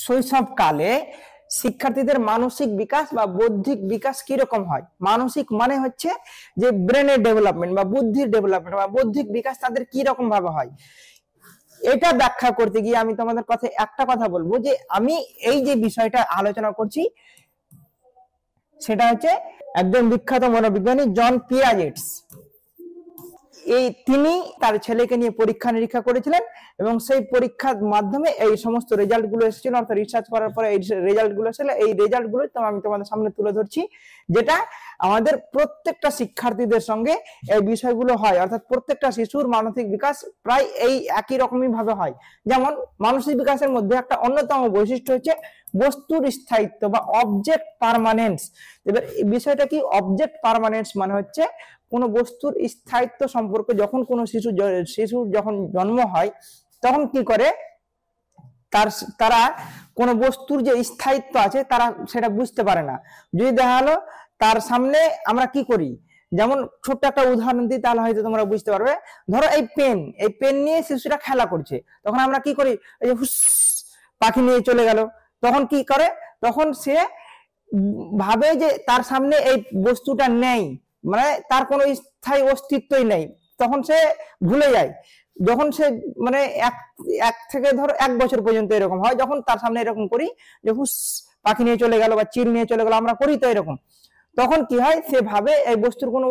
শৈশবকালে শিক্ষার্থীদের মানসিক বিকাশ বা বৌদ্ধিক বিকাশ কিরকম হয়। মানসিক মানে হচ্ছে যে ব্রেনের ডেভেলপমেন্ট বা বুদ্ধির ডেভেলপমেন্ট বা বৌদ্ধিক বিকাশ তাদের কি রকম ভাবে হয়। এটা ব্যাখ্যা করতে গিয়ে আমি তোমাদের কাছে একটা কথা বলবো, যে আমি এই যে বিষয়টা আলোচনা করছি সেটা হচ্ছে একজন বিখ্যাত মনোবিজ্ঞানী জন পিয়াজেটস। তিনি তার ছেলেকে নিয়ে পরীক্ষা নিরীক্ষা করেছিলেন, এবং সেই পরীক্ষার মাধ্যমে এই সমস্ত রেজাল্ট গুলো এসেছিল, অর্থাৎ রিসার্চ করার পরে এই রেজাল্ট গুলো এসেছিল। এই রেজাল্ট গুলো আমি তোমাদের সামনে তুলে ধরছি, যেটা আমাদের প্রত্যেকটা শিক্ষার্থীদের সঙ্গে এই বিষয়গুলো হয়, অর্থাৎ প্রত্যেকটা শিশুর মানসিক বিকাশ প্রায় এই একই রকমই ভাবে হয়। যেমন মানসিক বিকাশের মধ্যে একটা অন্যতম বৈশিষ্ট্য হচ্ছে বস্তুর স্থায়িত্ব বা অবজেক্ট পার্মানেন্স। এবার এই বিষয়টা কি, অবজেক্ট পার্মানেন্স মানে হচ্ছে কোন বস্তুর স্থায়িত্ব সম্পর্কে। যখন কোন শিশুর যখন জন্ম হয় তখন কি করে, তারা কোন বস্তুর যে স্থায়িত্ব আছে তারা সেটা বুঝতে পারে না। যদি দেখা গেল তার সামনে আমরা কি করি, যেমন ছোট্ট একটা উদাহরণ দিই তাহলে হয়তো তোমরা বুঝতে পারবে। ধরো এই পেন নিয়ে শিশুরা খেলা করছে, তখন আমরা কি করি, এই যে হুস পাখি নিয়ে চলে গেল, তখন কি করে, তখন সে ভাবে যে তার সামনে এই বস্তুটা নেই, মানে তার কোনো স্থায়ী অস্তিত্বই নেই, তখন সে ভুলে যায়। যখন সে মানে এক থেকে ধরো 1 বছর পর্যন্ত এরকম হয়, যখন তার সামনে এরকম করি যে হুস পাখি নিয়ে চলে গেল বা চিল নিয়ে চলে গেল, আমরা করি তো এরকম, তখন কি হয়, সে ভাবে এই বস্তুর কোনো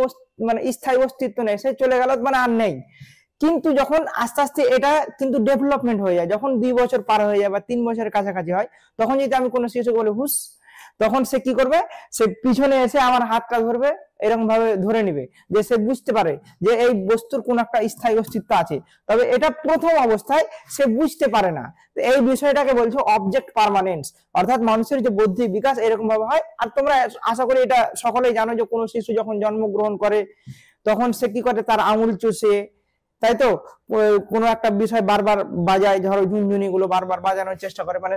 মানে স্থায়ী অস্তিত্ব নেই, সে চলে গেল মানে আর নেই। কিন্তু যখন আস্তে আস্তে এটা কিন্তু ডেভেলপমেন্ট হয়ে যায়, যখন 2 বছর পার হয়ে যায় বা 3 বছরের কাছাকাছি হয়, তখন যদি আমি কোনো শিশুকে বলি হুস, তখন সে কি করবে, সে পিছনে এসে আমার হাতটা ধরবে, এরকম ভাবে ধরে নিবে, যে সে বুঝতে পারে যে এই বস্তুর কোন একটা স্থায়ী অস্তিত্ব আছে। তবে এটা প্রথম অবস্থায় সে বুঝতে পারে না। এই বিষয়টাকে বলছো অবজেক্ট পার্মানেন্স, অর্থাৎ মানুষের যে বৌদ্ধিক বিকাশ এরকম ভাবে হয়। আর তোমরা আশা করি এটা সকলেই জানো যে কোনো শিশু যখন জন্মগ্রহণ করে তখন সে কি করে, তার আঙুল চুষে, তাই তো, কোনো একটা বিষয় বারবার বাজায়, ধরো ঝুনঝুনি গুলো বারবার বাজানোর চেষ্টা করে, মানে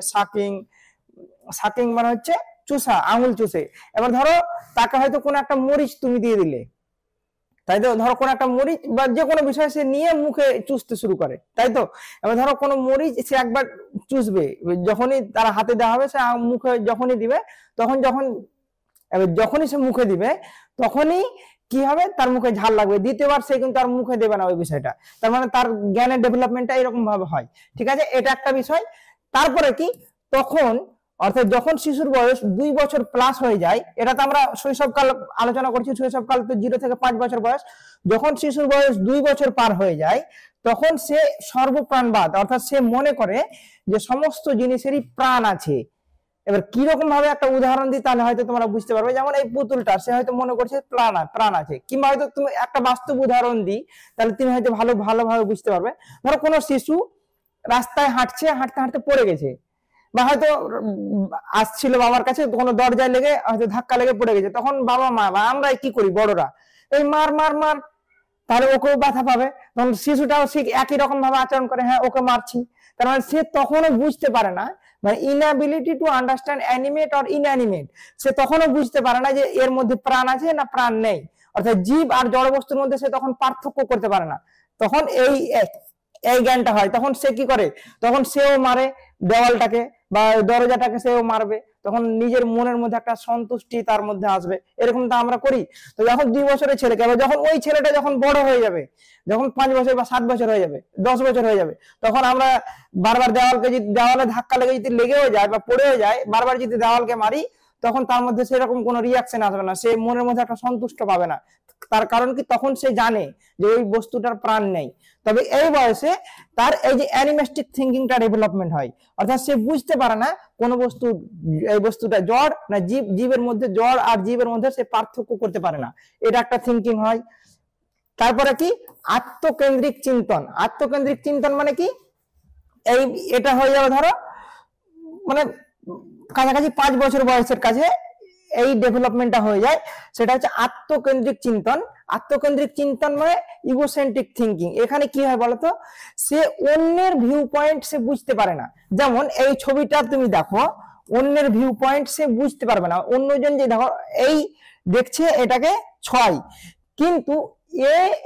সাকিং মানে হচ্ছে চুষা, আঙুল চুষে। এবার ধরো তাকে হয়তো কোনো একটা মরিচ তুমি দিয়ে দিলে, তাই তো, ধরো কোনো একটা মরিচ বা যে কোনো বিষয় সে নিয়ে মুখে চুষতে শুরু করে, তাই তো। এবার ধরো কোনো মরিচ সে একবার চুষবে, যখনই তার হাতে দেওয়া হবে সে মুখে যখনই দিবে, যখনই সে মুখে দিবে তখনই কি হবে, তার মুখে ঝাল লাগবে, দ্বিতীয়বার সে কিন্তু তার মুখে দেবে না ওই বিষয়টা। তার মানে তার জ্ঞানের ডেভেলপমেন্টটা এরকম ভাবে হয়, ঠিক আছে, এটা একটা বিষয়। তারপরে কি, তখন অর্থাৎ যখন শিশুর বয়স 2 বছর প্লাস হয়ে যায়, এটা তো আমরা শৈশবকাল আলোচনা করছি, শৈশবকাল তো 0 থেকে 5 বছর বয়স, যখন শিশুর বয়স 2 বছর পার হয়ে যায় তখন সে সর্বপ্রাণবাদ, অর্থাৎ সে মনে করে যে সমস্ত জিনিসেরই প্রাণ আছে, এবার কিরকম ভাবে একটা উদাহরণ দিই তাহলে হয়তো তোমরা বুঝতে পারবে। যেমন এই পুতুলটা, সে হয়তো মনে করছে প্রাণ আছে, কিংবা হয়তো তুমি একটা বাস্তব উদাহরণ দিই তাহলে তুমি হয়তো ভালোভাবে বুঝতে পারবে। ধরো কোনো শিশু রাস্তায় হাঁটছে, হাঁটতে হাঁটতে পড়ে গেছে, বা হয়তো আসছিল বাবার কাছে, কোনো দরজায় লেগে হয়তো ধাক্কা লেগে পড়ে গেছে, তখন বাবা মা বা আমরা কি করি বড়রা, এই মার মার মার, তাহলে ওকেও ব্যথা পাবে। তখন শিশুটাও ঠিক একই রকম ভাবে আচরণ করে, হ্যাঁ ওকে মারছি। তার মানে সে তখনও বুঝতে পারে না, মানে inability to understand animate or inanimate, সে তখনও বুঝতে পারে না যে এর মধ্যে প্রাণ আছে না প্রাণ নেই। অর্থাৎ জীব আর জড় বস্তুর মধ্যে সে তখন পার্থক্য করতে পারে না। তখন এই জ্ঞানটা হয়, তখন সে কি করে, তখন সেও মারে দেওয়ালটাকে বা দরজাটাকে, সেও মারবে। তখন নিজের মনের মধ্যে একটা সন্তুষ্টি তার মধ্যে আসবে। এরকম তো আমরা করি। তো যখন 2 বছরের ছেলেকে, যখন ওই ছেলেটা যখন বড় হয়ে যাবে, যখন 5 বছর বা 7 বছর হয়ে যাবে, 10 বছর হয়ে যাবে, তখন আমরা বারবার দেওয়ালে ধাক্কা লেগে যদি লেগেও যায় বা পড়েও যায়, বারবার যদি দেওয়ালকে মারি, তখন তার মধ্যে সেরকম কোনো রিয়াকশন আসবে না, সে মনের মধ্যে একটা সন্তুষ্ট পাবে না। তার কারণ কি, তখন সে জানে যে ওই বস্তুটার প্রাণ নেই। তবে এই বয়সে তার এই যে অ্যানিমেস্টিক থিঙ্কিংটা ডেভেলপমেন্ট হয়, অর্থাৎ সে বুঝতে পারে না কোন বস্তু, এই বস্তুটা জড় না জীব, জীবের মধ্যে জড় আর জীবের মধ্যে সে পার্থক্য করতে পারে না, এটা একটা থিঙ্কিং হয়। তারপরে কি, আত্মকেন্দ্রিক চিন্তন। আত্মকেন্দ্রিক চিন্তন মানে কি, এটা হয়ে যাবে ধরো মানে কাছাকাছি 5 বছর বয়সের কাছে এই ডেভেলপমেন্টটা হয়ে যায়, সেটা হচ্ছে আত্মকেন্দ্রিক চিন্তন। আত্মকেন্দ্রিক চিন্তন মানে ইগোসেন্ট্রিক থিঙ্কিং। এখানে কি হয় বলতো, সে অন্যের ভিউ পয়েন্ট সে বুঝতে পারে না। যেমন এই ছবিটা তুমি দেখো, অন্যের ভিউ পয়েন্ট সে বুঝতে পারবে না। অন্যজন যে দেখো এই দেখছে এটাকে 6, কিন্তু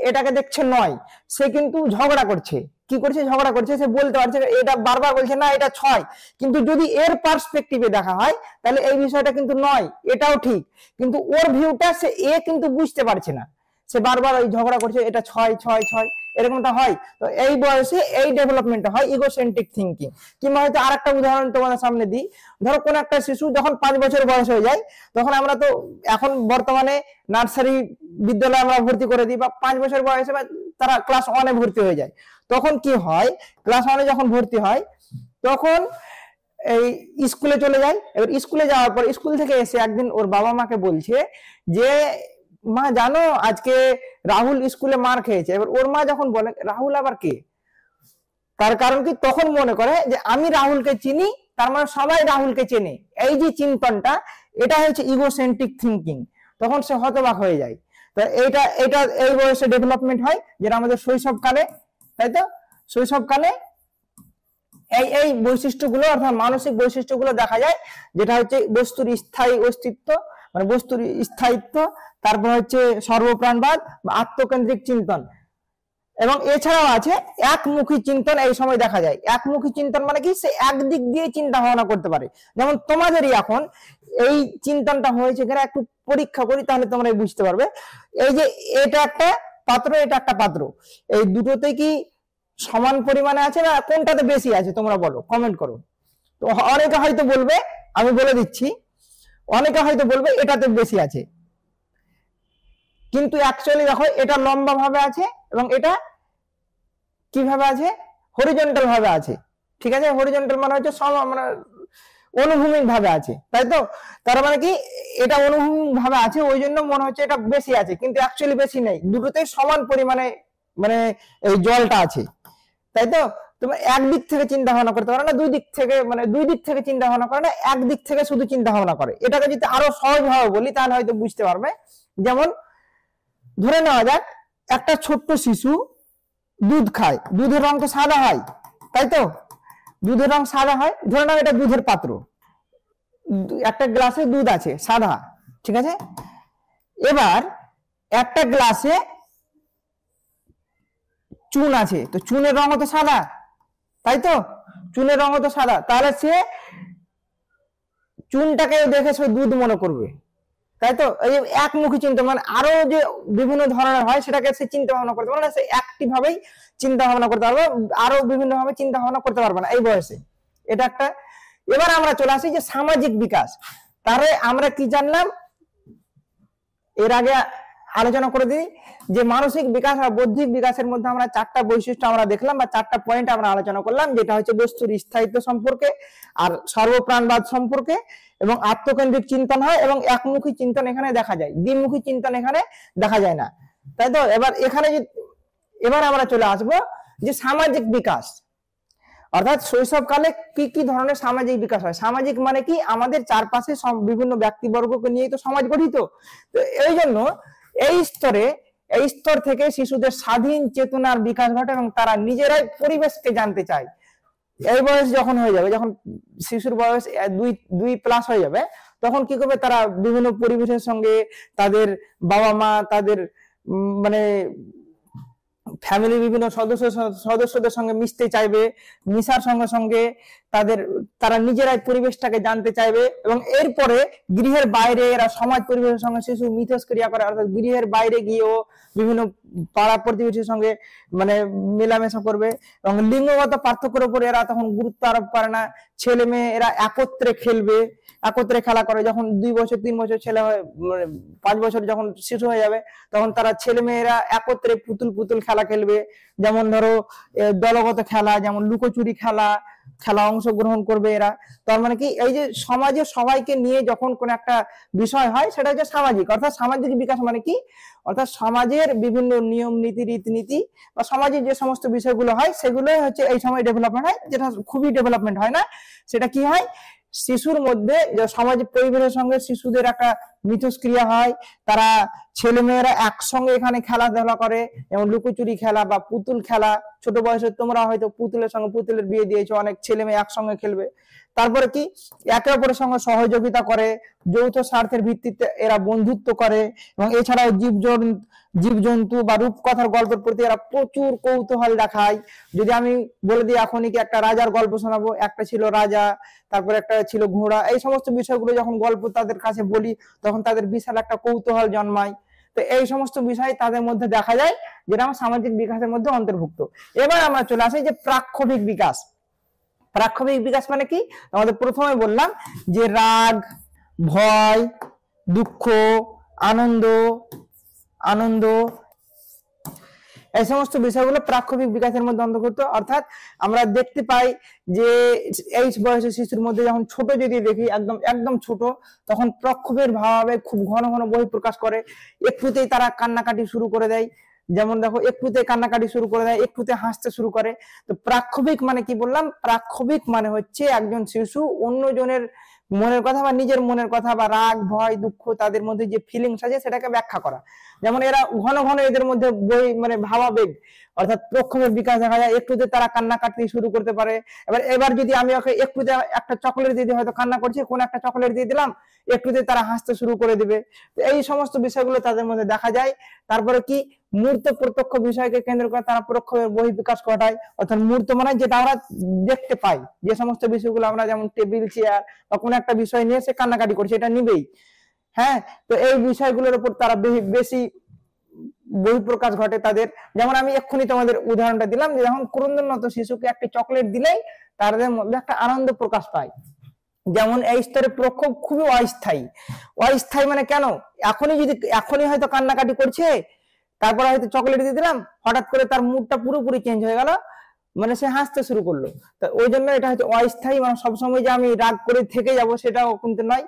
এটাকে দেখছে 9, সে কিন্তু ঝগড়া করছে। কি করছে, ঝগড়া করছে। সে বলতে পারছে, এটা বারবার বলছে না এটা 6, কিন্তু যদি এর পার্সপেক্টিভে দেখা হয় তাহলে এই বিষয়টা কিন্তু 9, এটাও ঠিক, কিন্তু ওর ভিউটা সে কিন্তু বুঝতে পারছে না, সে বারবার ওই ঝগড়া করছে, এটা 6 6 6, এরকমটা হয়। তো এই বয়সে এই ডেভেলপমেন্টটা হয় ইগোসেন্ট্রিক থিঙ্কিং। কিংবা হয়তো আরেকটা উদাহরণ তোমাদের সামনে দিই, ধরো কোন একটা শিশু যখন 5 বছর বয়স হয়ে যায়, তখন আমরা তো এখন বর্তমানে নার্সারি বিদ্যালয়ে আমরা ভর্তি করে দিই, বা 5 বছর বয়সে বা তারা ক্লাস 1-এ ভর্তি হয়ে যায়। তখন কি হয়, ক্লাস 1-এ যখন ভর্তি হয় তখন এই স্কুলে চলে যায়। এবার স্কুলে যাওয়ার পর স্কুল থেকে এসে একদিন ওর বাবা মাকে বলছে যে মা জানো আজকে রাহুল স্কুলে মার খেয়েছে। এবার ওর মা যখন বলে রাহুল আবার কে, তার কারণ কি, তখন মনে করে যে আমি রাহুলকে চিনি, তার মানে সবাই রাহুলকে চেনে। এই যে চিন্তনটা, এটা হচ্ছে ইগোসেন্ট্রিক থিঙ্কিং। তখন সে হতবাক হয়ে যায়। তো এটা এই বয়সে ডেভেলপমেন্ট হয়, যেটা আমাদের শৈশবকালে, তাই তো শৈশবকালে এই বৈশিষ্ট্যগুলো অর্থাৎ মানসিক বৈশিষ্ট্যগুলো দেখা যায়, যেটা হচ্ছে বস্তুর স্থায়ী অস্তিত্ব, মানে বস্তুর স্থায়িত্ব, তারপর হচ্ছে সর্বপ্রাণবাদ বা আত্মকেন্দ্রিক চিন্তন। এবং এছাড়াও আছে একমুখী চিন্তন, এই সময় দেখা যায়। একমুখী চিন্তন মানে কি, সে একদিক দিয়ে চিন্তা ভাবনা করতে পারে। যেমন তোমাদেরই এখন এই চিন্তনটা হয়েছে, এখানে একটু পরীক্ষা করি তাহলে তোমরা বুঝতে পারবে। এই যে এটা একটা পাত্র, এটা একটা পাত্র, এই দুটোতে কি সমান পরিমাণে আছে না কোনটাতে বেশি আছে, তোমরা বলো, কমেন্ট করো। তো অনেকে হয়তো বলবে, আমি বলে দিচ্ছি, অনেকে হয়তো বলবে এটাতে বেশি আছে, কিন্তু অ্যাকচুয়ালি দেখো এটা লম্বা ভাবে আছে এবং এটা কিভাবে আছে, হরিজন্টাল ভাবে আছে। ঠিক আছে, হরিজন্টাল মানে হচ্ছে মানে অনুভূমিক ভাবে আছে, তাই তো। তার মানে কি, এটা অনুভূমিক ভাবে আছে, ওই জন্য মনে হচ্ছে এটা বেশি আছে, কিন্তু অ্যাকচুয়ালি বেশি নেই, দুটোতেই সমান পরিমাণে মানে এই জলটা আছে, তাই তো। তোমার একদিক থেকে চিন্তা ভাবনা করতে পারো না, দুই দিক থেকে, মানে দুই দিক থেকে চিন্তা ভাবনা করে না, একদিক থেকে শুধু চিন্তা ভাবনা করে। এটাকে যদি আরো সহজ ভাবে বলি তাহলে হয়তো বুঝতে পারবে। যেমন ধরে নেওয়া যাক একটা ছোট্ট শিশু দুধ খায়, দুধের রং তো সাদা হয়, তাই তো, দুধের রং সাদা হয়। ধরে নাও এটা দুধের পাত্র, একটা গ্লাসে দুধ আছে সাদা, ঠিক আছে। এবার একটা গ্লাসে চুন আছে, তো চুনের রং তো সাদা, তাই তো, চুনের রং তো সাদা। তাহলে সে চুনটাকে দেখে সে দুধ মনে করবে, তাই তো। এই একমুখী চিন্তা, মানে আরো যে বিভিন্ন ধরনের হয় সেটাকে সে চিন্তা ভাবনা করতে পারবে না, সে একটি ভাবেই চিন্তা ভাবনা করতে পারবে, আরো বিভিন্ন ভাবে চিন্তা ভাবনা করতে পারবে না এই বয়সে, এটা একটা। এবার আমরা চলে আসি যে সামাজিক বিকাশ। তাহলে আমরা কি জানলাম, এর আগে আলোচনা করে দিই যে মানসিক বিকাশ আর বৌদ্ধিক বিকাশের মধ্যে আমরা 4টা বৈশিষ্ট্য আমরা দেখলাম বা 4টা পয়েন্ট আমরা আলোচনা করলাম, যেটা হচ্ছে বস্তুর স্থায়িত্ব সম্পর্কে, আর সর্বপ্রাণবাদ সম্পর্কে, এবং আত্মকেন্দ্রিক চিন্তন হয়, এবং একমুখী চিন্তন এখানে দেখা যায়, দ্বিমুখী চিন্তন এখানে দেখা যায় না, তাই তো। এবার আমরা চলে আসবো যে সামাজিক বিকাশ, অর্থাৎ শৈশবকালে কি কি ধরনের সামাজিক বিকাশ হয়। সামাজিক মানে কি, আমাদের চারপাশে বিভিন্ন ব্যক্তিবর্গকে নিয়ে তো সমাজ গঠিত। তো এই জন্য এই স্তর থেকে শিশুদের স্বাধীন চেতনার বিকাশ ঘটে এবং তারা নিজেরাই পরিবেশকে জানতে চায়। এই বয়স যখন হয়ে যাবে, যখন শিশুর বয়স 2+ হয়ে যাবে, তখন কি করবে, তারা বিভিন্ন পরিবেশের সঙ্গে তাদের বাবা মা, তাদের মানে ফ্যামিলি বিভিন্ন সদস্যদের সঙ্গে মিশতে চাইবে, মিশার সঙ্গে সঙ্গে তারা নিজেরাই পরিবেশটাকে জানতে চাইবে, এবং এরপরে গৃহের বাইরে এরা সমাজ পরিবেশের সঙ্গে শিশু মিথস্ক্রিয়া করে, অর্থাৎ গৃহের বাইরে গিয়েও বিভিন্ন পাড়া প্রতিবেশীর সঙ্গে মানে মেলামেশা করবে, এবং লিঙ্গগত পার্থক্যের উপর এরা তখন গুরুত্ব আরোপ করে না। ছেলে মেয়ে এরা একত্রে খেলবে, একত্রে খেলা করে। যখন 2 বছর 3 বছর ছেলে হয়, 5 বছর যখন শিশু হয়ে যাবে, তখন তারা ছেলে মেয়েরা একত্রে পুতুল খেলা খেলবে। যেমন ধরো দলগত খেলা, যেমন লুকোচুরি খেলা অংশগ্রহণ করবে এরা। তার মানে কি, এই যে সমাজে সবাইকে নিয়ে যখন কোন একটা বিষয় হয়, সেটা হচ্ছে সামাজিক। অর্থাৎ সামাজিক বিকাশ মানে কি, অর্থাৎ সমাজের বিভিন্ন নিয়ম নীতি রীতিনীতি বা সমাজের যে সমস্ত বিষয়গুলো হয়, সেগুলোই হচ্ছে এই সময় ডেভেলপমেন্ট হয়। যেটা খুবই ডেভেলপমেন্ট হয় না, সেটা কি হয়, শিশুর মধ্যে সামাজিক পরিবেশের সঙ্গে শিশুদের একটা মিথস্ক্রিয়া হয়। তারা ছেলেমেয়েরা একসঙ্গে এখানে খেলাধুলা করে, যেমন লুকোচুরি খেলা বা পুতুল খেলা। ছোট বয়সে তোমরা হয়তো পুতুলের সঙ্গে পুতুলের বিয়ে দিয়েছো, অনেক ছেলে মেয়ে একসঙ্গে খেলবে। তারপরে কি, একে অপরের সঙ্গে সহযোগিতা করে, যৌথ স্বার্থের ভিত্তিতে এরা বন্ধুত্ব করে, এবং এছাড়াও জীবজন্তু বা রূপকথার গল্পের প্রতি এরা প্রচুর কৌতূহল দেখায়। যদি আমি বলে দিই এখনই কি একটা রাজার গল্প শোনাবো, একটা ছিল রাজা, তারপর একটা ছিল ঘোড়া, এই সমস্ত বিষয়গুলো যখন গল্প তাদের কাছে বলি, তখন তাদের বিশাল একটা কৌতূহল জন্মায়। তো এই সমস্ত বিষয় তাদের মধ্যে দেখা যায়, যেটা আমার সামাজিক বিকাশের মধ্যে অন্তর্ভুক্ত। এবার আমরা চলে আসি যে প্রাক্ষোভিক বিকাশ। প্রাক্ষোভিক বিকাশ মানে কি, আমাদের প্রথমে বললাম যে রাগ, ভয়, দুঃখ, আনন্দ এই সমস্ত বিষয়গুলো প্রাক্ষোভিক বিকাশের মধ্যে অন্তর্ভুক্ত। অর্থাৎ আমরা দেখতে পাই যে এই বয়সের শিশুর মধ্যে যখন ছোট যদি দেখি, একদম ছোট, তখন প্রক্ষোভের ভাবে খুব ঘন ঘন বহিঃপ্রকাশ করে। একটুতেই তারা কান্নাকাটি শুরু করে দেয়। যেমন দেখো, একটুতে কান্নাকাটি শুরু করে দেয়, একটুতে হাসতে শুরু করে। তো প্রাক্ষোভিক মানে কি বললাম, প্রাক্ষোভিক মানে হচ্ছে একজন শিশু অন্যজনের মনের কথা বা নিজের মনের কথা বা রাগ, ভয়, দুঃখ, তাদের মধ্যে যে ফিলিংস আছে সেটাকে ব্যাখ্যা করা। যেমন এরা ঘন ঘন এদের মধ্যে ভাবাবেগ অর্থাৎ প্রক্ষোভের বিকাশ দেখা যায়। একটুতে তারা কান্নাকাটি শুরু করতে পারে। এবার যদি আমি ওকে একটুতে একটা চকলেট দিয়ে দিই, হয়তো কান্না করছে, কোন একটা চকলেট দিয়ে দিলাম, একটুতে তারা হাসতে শুরু করে দিবে। তো এই সমস্ত বিষয়গুলো তাদের মধ্যে দেখা যায়। তারপরে কি, মূর্ত প্রত্যক্ষ বিষয়কে কেন্দ্র করে তারা প্রক্ষোভের বহিঃপ্রকাশ ঘটায়। অর্থাৎ মূর্ত মানে যেটা আমরা দেখতে পাই, যে সমস্ত বিষয়গুলো আমরা, যেমন টেবিল, চেয়ার বা কোন একটা বিষয় নিয়ে সে কান্নাকাটি করছে, এটা নিবেই। হ্যাঁ, তো এই বিষয়গুলোর উপর তারা বেশি বহিঃপ্রকাশ ঘটে তাদের। যেমন আমি এক্ষুনি তোমাদের উদাহরণটা দিলাম, যে যখন ক্রন্দনরত শিশুকে একটি চকলেট দিলেই তাদের মধ্যে একটা আনন্দ প্রকাশ পায়। যেমন এই স্তরে প্রক্ষোভ খুবই অস্থায়ী মানে কেন, এখনই হয়তো কান্নাকাটি করছে, তারপরে হয়তো চকলেট দিয়ে দিলাম, হঠাৎ করে তার মুডটা পুরোপুরি চেঞ্জ হয়ে গেল, মানে সে হাসতে শুরু করলো। তো ওই জন্য এটা হচ্ছে অস্থায়ী। মানে সবসময় যে আমি রাগ করে থেকে যাব সেটাও কিন্তু নয়,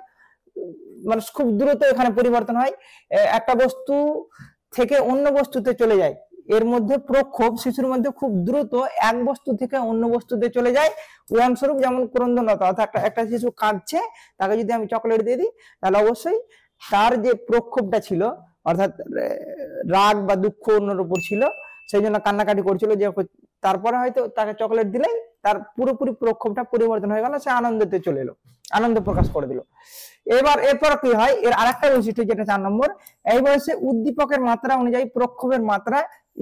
মানে খুব দ্রুত এখানে পরিবর্তন হয়। একটা বস্তু থেকে অন্য বস্তুতে চলে যায়, এর মধ্যে প্রক্ষোভ শিশুর মধ্যে খুব দ্রুত এক বস্তু থেকে অন্য বস্তুতে চলে যায়। উদাহরণস্বরূপ যেমন ক্রন্দনরত, অর্থাৎ একটা শিশু কাঁদছে, তাকে যদি আমি চকলেট দিয়ে দিই, তাহলে অবশ্যই তার যে প্রক্ষোভটা ছিল, অর্থাৎ রাগ বা দুঃখ অন্যের উপর ছিল, সেই জন্য কান্নাকাটি করছিল, যে তারপরে হয়তো তাকে চকলেট দিলেই তার পুরোপুরি প্রক্ষোভটা পরিবর্তন হয়ে গেল, সে আনন্দতে চলে এলো, আনন্দ প্রকাশ করে দিল। এরপর কি হয়, এর আরেকটা বৈশিষ্ট্য যেটা 4 নম্বর, এই বয়সে উদ্দীপকের মাত্রা অনুযায়ী প্রক্ষোভের মাত্রা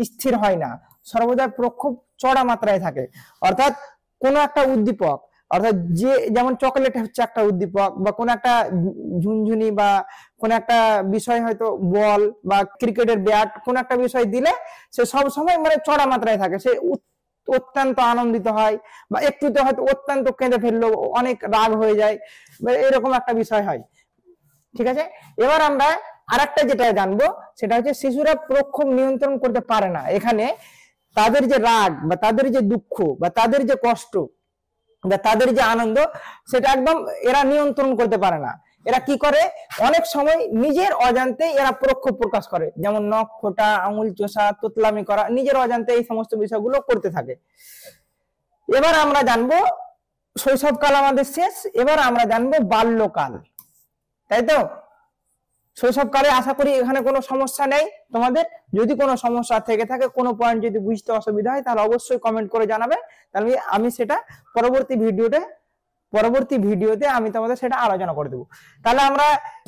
স্থির হয় না, সর্বদা প্রক্ষোভ চড়া মাত্রায় থাকে। অর্থাৎ কোন একটা উদ্দীপক, অর্থাৎ যেমন চকলেট হচ্ছে একটা উদ্দীপক, বা কোন একটা ঝুনঝুনি বা কোন একটা বিষয়, হয়তো বল বা ক্রিকেটের ব্যাট, কোন একটা বিষয় দিলে সে সব সময় মানে চড়া মাত্রায় থাকে, সে অত্যন্ত আনন্দিত হয়, বা একটুতে হয়তো অত্যন্ত কেঁদে ফেললো, অনেক রাগ হয়ে যায়, এরকম একটা বিষয় হয়। ঠিক আছে, এবার আমরা আর একটা যেটা জানবো সেটা হচ্ছে শিশুরা প্রক্ষোভ নিয়ন্ত্রণ করতে পারে না। এখানে তাদের যে রাগ বা তাদের যে দুঃখ বা তাদের যে কষ্ট বা তাদের যে আনন্দ, সেটা একদম এরা নিয়ন্ত্রণ করতে পারে না। এরা কি করে, অনেক সময় নিজের অজান্তে এরা প্রক্ষোভ প্রকাশ করে, যেমন নখ ফোটা, আঙুল চোষা, তোতলামি করা, নিজের অজান্তে এই সমস্ত বিষয়গুলো করতে থাকে। এবার আমরা জানবো শৈশবকাল আমাদের শেষ, এবার আমরা জানবো বাল্যকাল, তাই তো? শৈশবকালে আশা করি এখানে কোনো সমস্যা নেই তোমাদের। যদি কোনো সমস্যা থেকে থাকে, কোনো পয়েন্ট যদি বুঝতে অসুবিধা হয়, তাহলে অবশ্যই কমেন্ট করে জানাবে, তাহলে আমি সেটা পরবর্তী ভিডিওতে আমি তোমাদের সেটা আলোচনা করে দেবো। তাহলে আমরা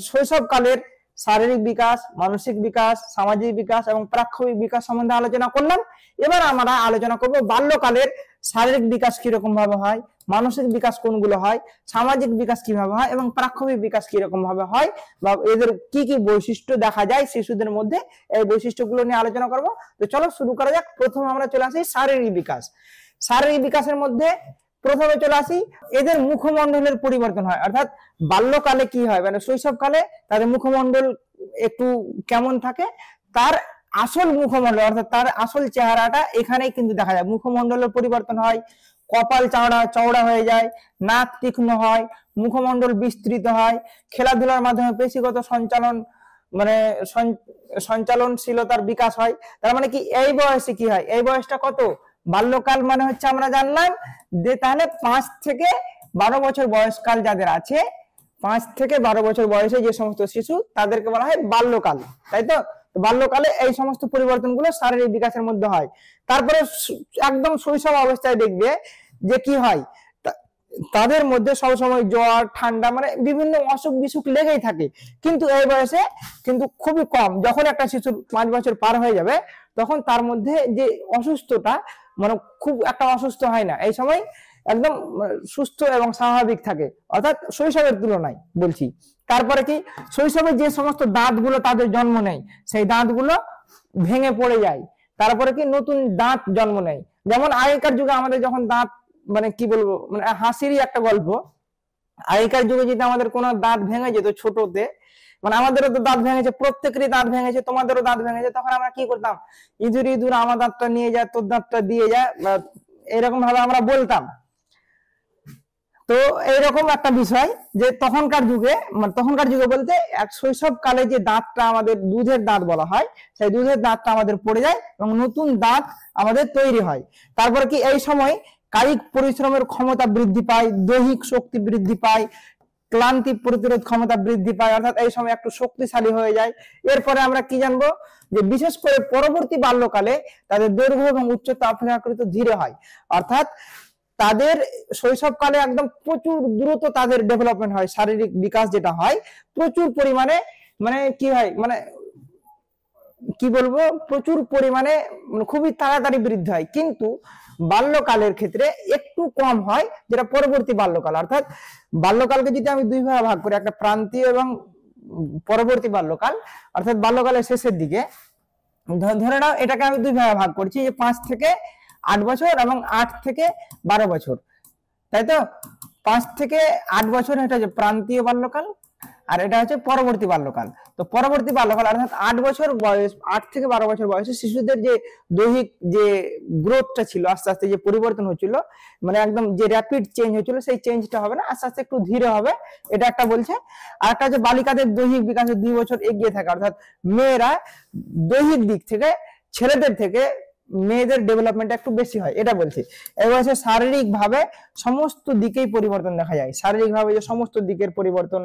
শৈশবকালের শারীরিক বিকাশ, মানসিক বিকাশ, সামাজিক বিকাশ এবং প্রাক্ষবিক বিকাশ সম্বন্ধে আলোচনা করলাম। এবার আমরা আলোচনা করব বাল্যকালের শারীরিক বিকাশ কিরকম ভাবে হয়, মানসিক বিকাশ কোনগুলো হয়, সামাজিক বিকাশ কিভাবে হয় এবং প্রাক্ষবিক বিকাশ কিরকম ভাবে হয়, বা এদের কি কি বৈশিষ্ট্য দেখা যায় শিশুদের মধ্যে, এই বৈশিষ্ট্যগুলো নিয়ে আলোচনা করব। তো চলো শুরু করা যাক। প্রথমে আমরা চলে আসি শারীরিক বিকাশ। শারীরিক বিকাশের মধ্যে প্রথমে চলে আসি, এদের মুখমণ্ডলের পরিবর্তন হয়। অর্থাৎ বাল্যকালে কি হয়, মানে শৈশবকালে তাদের মুখমণ্ডল একটু কেমন থাকে, তার আসল মুখমণ্ডল অর্থাৎ তার আসল চেহারাটা এখানেই কিন্তু দেখা যায়। মুখমণ্ডলের পরিবর্তন হয়, কপাল চওড়া হয়ে যায়, নাক তীক্ষ্ণ হয়, মুখমণ্ডল বিস্তৃত হয়, খেলাধুলার মাধ্যমে পেশিগত সঞ্চালনশীলতার বিকাশ হয়। তার মানে কি, এই বয়সে কি হয়, এই বয়সটা কত, বাল্যকাল মানে হচ্ছে আমরা জানলাম যে তাহলে 5 থেকে 12 বছর বয়সকাল যাদের আছে, 5 থেকে 12 বছর বয়সে যে সমস্ত শিশু, তাদেরকে বলা হয় বাল্যকাল, তাই তো? বাল্যকালে এই সমস্ত পরিবর্তনগুলো শারীরিক বিকাশের মধ্যে হয়। তারপরে একদম শৈশব অবস্থায় দেখবে যে কি হয়, তাদের মধ্যে সবসময় জ্বর, ঠান্ডা, মানে বিভিন্ন অসুখ বিসুখ লেগেই থাকে। কিন্তু এই বয়সে কিন্তু খুবই কম। যখন একটা শিশুর 5 বছর পার হয়ে যাবে, তখন তার মধ্যে যে অসুস্থতা, মানে খুব একটা অসুস্থ হয় না, এই সময় একদম সুস্থ এবং স্বাভাবিক থাকে, অর্থাৎ শৈশবের তুলনায় বলছি। তারপরে কি, শৈশবে যে সমস্ত দাঁতগুলো তাদের জন্ম নেয়, সেই দাঁতগুলো ভেঙে পড়ে যায়। তারপরে কি, নতুন দাঁত জন্ম নেয়। যেমন আগেকার যুগে আমাদের যখন দাঁত, মানে কি বলবো, মানে হাসিরই একটা গল্প, আগেকার যুগে যদি আমাদের কোনো দাঁত ভেঙে যেত ছোটতে, মানে আমাদেরও তো দাঁত ভেঙেছে, প্রত্যেকেরই দাঁত ভেঙেছে, তোমাদেরও দাঁত ভেঙেছে, তখন আমরা কি করতাম, ইঁদুর আমার দাঁতটা নিয়ে যায়, তোর দাঁতটা দিয়ে যায়, এরকম ভাবে আমরা বলতাম। তো এইরকম একটা বিষয় যে তখনকার যুগে বলতে এক শৈশবকালে যে দাঁতটা আমাদের দুধের দাঁত বলা হয়, সেই দুধের দাঁতটা আমাদের পড়ে যায় এবং নতুন দাঁত আমাদের তৈরি হয়। তারপর কি, এই সময় কায়িক পরিশ্রমের ক্ষমতা বৃদ্ধি পায়, দৈহিক শক্তি বৃদ্ধি পায়, ক্লান্তি প্রতিরোধ ক্ষমতা বৃদ্ধি পায়, অর্থাৎ এই সময় একটু শক্তিশালী হয়ে যায়। এরপরে আমরা কি জানবো, যে বিশেষ করে পরবর্তী বাল্যকালে তাদের দৈর্ঘ্য এবং উচ্চতা অপেক্ষাকৃত ধীরে হয়। অর্থাৎ তাদের শৈশবকালে একদম প্রচুর দ্রুত তাদের ডেভেলপমেন্ট হয়, শারীরিক বিকাশ যেটা হয় প্রচুর পরিমাণে, মানে কি হয়, মানে কি বলবো, প্রচুর পরিমাণে খুবই তাড়াতাড়ি বৃদ্ধি হয়। কিন্তু বাল্যকালের ক্ষেত্রে একটু কম হয়, যেটা পরবর্তী বাল্যকাল। অর্থাৎ বাল্যকালকে যদি আমি দুই ভাগে ভাগ করি, একটা প্রান্তীয় এবং পরবর্তী বাল্যকাল, অর্থাৎ বাল্যকালের শেষের দিকে, ধরে নাও এটাকে আমি দুই ভাগে ভাগ করছি, যে 5 থেকে 8 বছর এবং 8 থেকে 12 বছর, তাই তো? 5 থেকে 8 বছর এটা হচ্ছে প্রান্তীয় বাল্যকাল, আর এটা হচ্ছে পরবর্তী বাল্যকাল। তো পরবর্তী বাল্যকাল অর্থাৎ 8 বছর বয়স, 8 থেকে 12 বছর বয়সে শিশুদের যে দৈহিক যে গ্রোথটা ছিল, আস্তে আস্তে যে পরিবর্তন হচ্ছিল, মানে একদম যে র্যাপিড চেঞ্জ হচ্ছিল, সেই চেঞ্জটা হবে না, আস্তে আস্তে একটু ধীরে হবে, এটা একটা বলছে। আর একটা হচ্ছে বালিকাদের দৈহিক বিকাশে 2 বছর এগিয়ে থাকে, অর্থাৎ মেয়েরা দৈহিক দিক থেকে ছেলেদের থেকে মেয়েদের ডেভেলপমেন্ট একটু বেশি হয়, এটা বলছি। এবার হচ্ছে শারীরিক ভাবে সমস্ত দিকেই পরিবর্তন দেখা যায়, শারীরিক ভাবে যে সমস্ত দিকের পরিবর্তন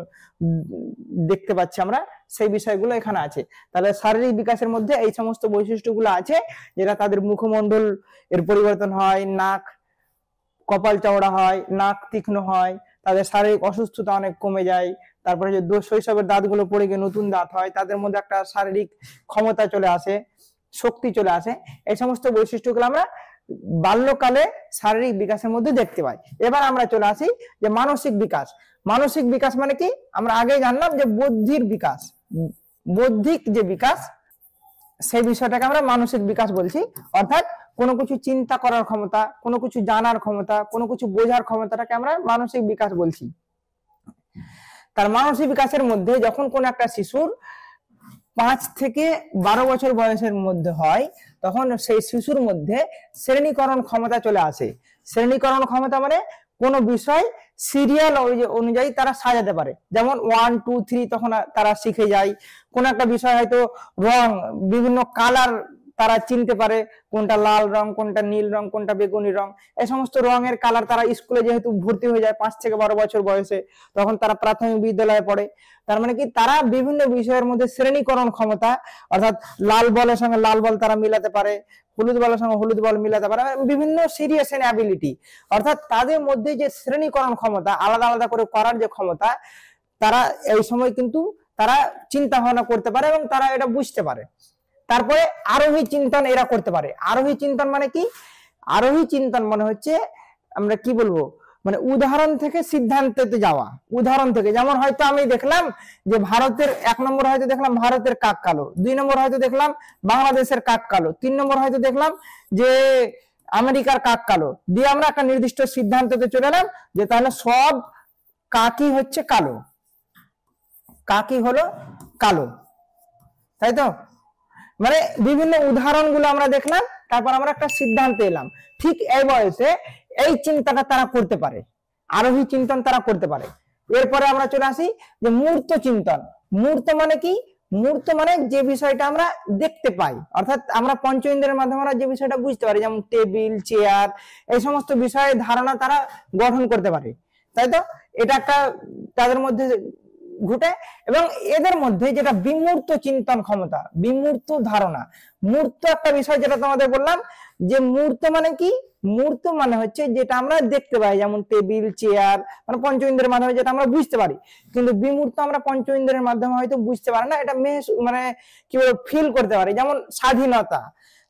দেখতে পাচ্ছি আমরা, সেই বিষয়গুলো এখানে আছে। তাহলে শারীরিক বিকাশের মধ্যে এই সমস্ত বৈশিষ্ট্যগুলো আছে, যেটা তাদের মুখমণ্ডল এর পরিবর্তন হয়, নাক, কপাল চওড়া হয়, নাক তীক্ষ্ণ হয়, তাদের শারীরিক অসুস্থতা অনেক কমে যায়। তারপরে যে শৈশবের দাঁতগুলো পড়ে গিয়ে নতুন দাঁত হয়, তাদের মধ্যে একটা শারীরিক ক্ষমতা চলে আসে, শক্তি চলে আসে। এই সমস্ত বৈশিষ্ট্যগুলো আমরা বাল্যকালে শারীরিক বিকাশের মধ্যে দেখতে পাই। এবার আমরা চলে আসি যে মানসিক বিকাশ। মানসিক বিকাশ মানে কি, আমরা আগে জানলাম যে বুদ্ধির বিকাশ, বৌদ্ধিক যে বিকাশ, সেই বিষয়টাকে আমরা মানসিক বিকাশ বলছি। অর্থাৎ কোনো কিছু চিন্তা করার ক্ষমতা, কোনো কিছু জানার ক্ষমতা, কোনো কিছু বোঝার ক্ষমতাটাকে আমরা মানসিক বিকাশ বলছি। তার মানসিক বিকাশের মধ্যে যখন কোন একটা শিশুর 5 থেকে 12 বছর বয়সের মধ্যে হয়, তখন সেই শিশুর মধ্যে শ্রেণীকরণ ক্ষমতা চলে আসে। শ্রেণীকরণ ক্ষমতা মানে কোনো বিষয় সিরিয়াল অনুযায়ী তারা সাজাতে পারে, যেমন 1 2 3 তখন তারা শিখে যায়। কোন একটা বিষয় হয়তো রং, বিভিন্ন কালার তারা চিনতে পারে, কোনটা লাল রং, কোনটা নীল রং, কোনটা বেগুনি রং, এই সমস্ত রঙের কালার তারা স্কুলে যেহেতু ভর্তি হয়ে যায় 5 থেকে 12 বছর বয়সে, তখন তারা প্রাথমিক বিদ্যালয়ে পড়ে। তার মানে কি তারা বিভিন্ন বিষয়ের মধ্যে শ্রেণীকরণ ক্ষমতা, অর্থাৎ লাল বলের সঙ্গে লাল বল তারা মিলাতে পারে, হলুদ বলের সঙ্গে হলুদ বল মিলাতে পারে, বিভিন্ন সিরিয়াস অ্যাবিলিটি, অর্থাৎ তাদের মধ্যে যে শ্রেণীকরণ ক্ষমতা, আলাদা আলাদা করে করার যে ক্ষমতা, তারা এই সময় কিন্তু তারা চিন্তা ভাবনা করতে পারে এবং তারা এটা বুঝতে পারে। তারপরে আরোহী চিন্তন এরা করতে পারে। আরোহী চিন্তন মানে কি? আরোহী চিন্তন মানে হচ্ছে আমরা কি বলবো, মানে উদাহরণ থেকে সিদ্ধান্তে যাওয়া। উদাহরণ থেকে, যেমন হয়তো আমি দেখলাম যে ভারতের 1 নম্বর হয়তো দেখলাম ভারতের কাক কালো, 2 নম্বর হয়তো দেখলাম বাংলাদেশের কাক কালো, 3 নম্বর হয়তো দেখলাম যে আমেরিকার কাক কালো, দিয়ে আমরা একটা নির্দিষ্ট সিদ্ধান্ততে চলে এলাম যে তাহলে সব কাকই হচ্ছে কালো, কাকই হলো কালো, তাই তো? মানে বিভিন্ন উদাহরণগুলো আমরা দেখলাম, তারপর আমরা একটা সিদ্ধান্তে এলাম। ঠিক এই বয়সে এই চিন্তাটা তারা করতে পারে, আরোহী চিন্তন তারা করতে পারে। এরপরে আমরা চলে আসি যে মূর্ত চিন্তন। মূর্ত মানে কি? মূর্ত মানে যে বিষয়টা আমরা দেখতে পাই, অর্থাৎ আমরা পঞ্চ ইন্দ্রিয়ের মাধ্যমে আমরা যে বিষয়টা বুঝতে পারি, যেমন টেবিল, চেয়ার, এই সমস্ত বিষয়ের ধারণা তারা গঠন করতে পারে, তাই তো? এটা একটা তাদের মধ্যে ঘটে। এবং এদের মধ্যে যেটা বিমূর্ত চিন্তন ক্ষমতা, বিমূর্ত ধারণা। মূর্ত একটা বিষয় যেটা তোমাদের বললাম, যে মূর্ত মানে কি? মূর্ত মানে হচ্ছে যেটা আমরা দেখতে পাই, যেমন টেবিল, চেয়ার, মানে পঞ্চ ইন্দ্রিয়ের মাধ্যমে যেটা আমরা বুঝতে পারি। কিন্তু বিমূর্ত আমরা পঞ্চ ইন্দ্রিয়ের মাধ্যমে হয়তো বুঝতে পারি না, এটা মানে কি বলবো, ফিল করতে পারি। যেমন স্বাধীনতা,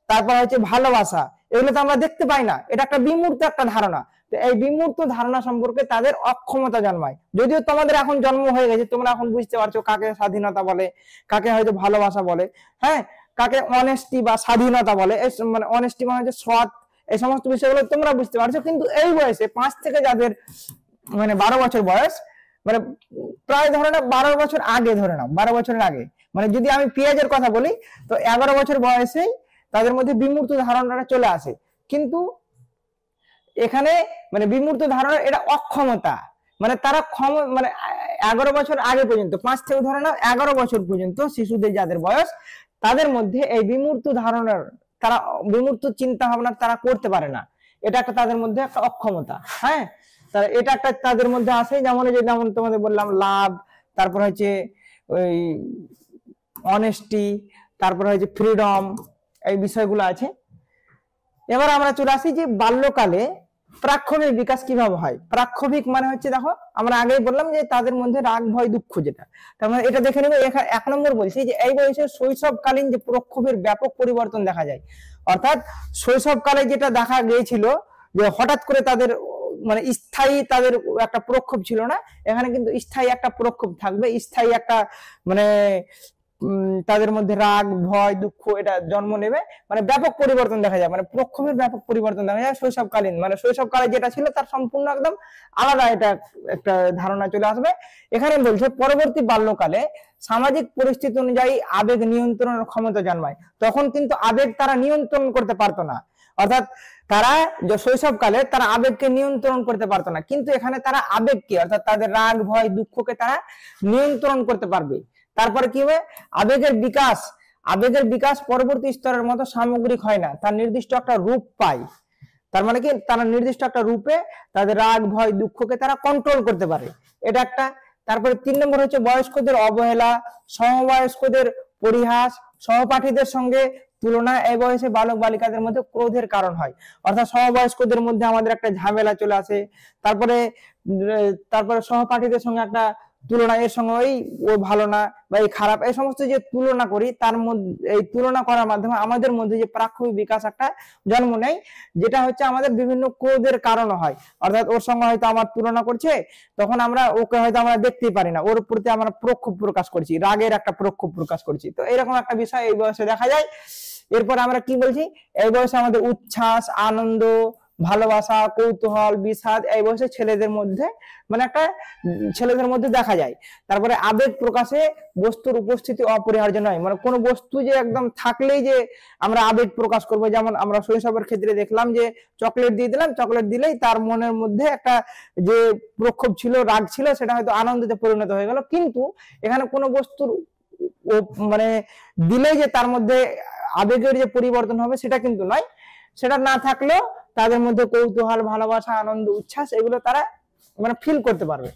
তারপর হচ্ছে ভালোবাসা, এগুলো তো আমরা দেখতে পাই না, এটা একটা বিমূর্ত একটা ধারণা। এই বিমূর্ত ধারণা সম্পর্কে তাদের অক্ষমতা জন্মায়। যদিও তোমাদের এখন জন্ম হয়ে গেছে, তোমরা এখন বুঝতে পারছো কাকে স্বাধীনতা বলে, কাকে হয়তো ভালোবাসা বলে, হ্যাঁ, কাকে অনেস্টি বা স্বাধীনতা বলে, মানে অনেস্টি মানে হচ্ছে সৎ, এই সমস্ত বিষয়গুলো তোমরা বুঝতে পারছো। কিন্তু এই বয়সে 5 থেকে যাদের মানে 12 বছর বয়স, মানে প্রায় ধরে নাও 12 বছর আগে, ধরে নাও 12 বছরের আগে, মানে যদি আমি পেঁয়াজের কথা বলি, তো 11 বছর বয়সেই তাদের মধ্যে বিমূর্ত ধারণাটা চলে আসে। কিন্তু এখানে মানে বিমূর্ত ধারণা এটা অক্ষমতা, মানে তারা মানে 11 বছর আগে পর্যন্ত, 5 থেকে ধরে নাও 11 বছর পর্যন্ত শিশুদের যাদের বয়স, তাদের মধ্যে এই বিমূর্ত ধারণার, তারা বিমূর্ত চিন্তা ভাবনা তারা করতে পারে না। এটা একটা তাদের মধ্যে একটা অক্ষমতা। হ্যাঁ, তারা এটা একটা তাদের মধ্যে আসে। যেমন তোমাদের বললাম লাভ, তারপর হচ্ছে ওই অনেস্টি, তারপর হচ্ছে ফ্রিডম, এই বিষয়গুলো আছে। এবার আমরা চলে আসি যে বাল্যকালে প্রাক্ষবিক বিকাশ কিভাবে হয়। প্রাক্ষবিক মানে হচ্ছে, দেখো আমরা আগেই বললাম যে তাদের মধ্যে রাগ, ভয়, দুঃখ, যেটা তার মানে এটা দেখে নেবে। 1 নম্বর বলছি যে এই বয়সে শৈশবকালীন যে প্রক্ষোভের ব্যাপক পরিবর্তন দেখা যায়। অর্থাৎ শৈশবকালে যেটা দেখা গিয়েছিল যে হঠাৎ করে তাদের মানে স্থায়ী তাদের একটা প্রক্ষোভ ছিল না, এখানে কিন্তু স্থায়ী একটা প্রক্ষোভ থাকবে, স্থায়ী একটা মানে তাদের মধ্যে রাগ, ভয়, দুঃখ এটা জন্ম নেবে। মানে ব্যাপক পরিবর্তন দেখা যায়, মানে প্রক্ষোভের ব্যাপক পরিবর্তন দেখা যায় শৈশবকালীন। মানে শৈশবকালে যেটা ছিল তার সম্পূর্ণ একদম আলাদা এটা একটা ধারণা চলে আসবে। এখানে বলছে পরবর্তী বাল্যকালে সামাজিক পরিস্থিতি অনুযায়ী আবেগ নিয়ন্ত্রণের ক্ষমতা জন্মায়। তখন কিন্তু আবেগ তারা নিয়ন্ত্রণ করতে পারতো না, অর্থাৎ তারা শৈশবকালে তারা আবেগকে নিয়ন্ত্রণ করতে পারতো না, কিন্তু এখানে তারা আবেগকে, অর্থাৎ তাদের রাগ, ভয়, দুঃখকে তারা নিয়ন্ত্রণ করতে পারবে। তারপরে কি হবে, আবেগের বিকাশ পরবর্তী স্তরের মতো সামগ্রিক হয় না, তার নির্দিষ্ট একটা রূপ পায়। তার মানে কি, তারা নির্দিষ্ট একটা রূপে তাদের রাগ, ভয়, দুঃখকে তারা কন্ট্রোল করতে পারে, এটা একটা। তারপরে 3 নম্বর হচ্ছে বয়স্কদের অবহেলা, সমবয়স্কদের পরিহাস, সহপাঠীদের সঙ্গে তুলনা। এই বয়সে বালক বালিকাদের মধ্যে ক্রোধের কারণ হয়, অর্থাৎ সমবয়স্কদের মধ্যে আমাদের একটা ঝামেলা চলে আসে। তারপরে সহপাঠীদের সঙ্গে একটা তুলনা, এর সঙ্গে ও ভালো না বা এই খারাপ, এই সমস্ত যে তুলনা করি, তার মধ্যে এই তুলনা করার মাধ্যমে আমাদের মধ্যে যে প্রাক্ষবিক বিকাশ একটা জন্ম নেয়, যেটা হচ্ছে আমাদের বিভিন্ন ক্রোধের কারণ হয়। অর্থাৎ ওর সঙ্গে হয়তো আমার তুলনা করছে, তখন আমরা ওকে হয়তো আমরা দেখতেই পারি না, ওর প্রতি আমরা প্রক্ষোভ প্রকাশ করছি, রাগের একটা প্রক্ষোভ প্রকাশ করছি। তো এরকম একটা বিষয় এই বয়সে দেখা যায়। এরপর আমরা কি বলছি, এই বয়সে আমাদের উচ্ছ্বাস, আনন্দ, ভালোবাসা, কৌতূহল, বিষাদ এই বয়সে ছেলেদের মধ্যে মানে একটা ছেলেদের মধ্যে দেখা যায়। তারপরে আবেগ প্রকাশে বস্তুর উপস্থিতি অপরিহার্য নয়, মানে কোনো বস্তু যে একদম থাকলেই যে আমরা আবেগ প্রকাশ করব, যেমন আমরা শৈশবের ক্ষেত্রে দেখলাম যে চকলেট দিয়ে দিলাম, চকলেট দিলেই তার মনের মধ্যে একটা যে প্রক্ষোভ ছিল, রাগ ছিল, সেটা হয়তো আনন্দতে পরিণত হয়ে গেল। কিন্তু এখানে কোনো বস্তুর মানে দিলেই যে তার মধ্যে আবেগের যে পরিবর্তন হবে সেটা কিন্তু নয়। সেটা না থাকলেও তাদের মধ্যে কৌতূহল, ভালোবাসা, আনন্দ, উচ্ছ্বাস এগুলো তারা মানে ফিল করতে পারবে।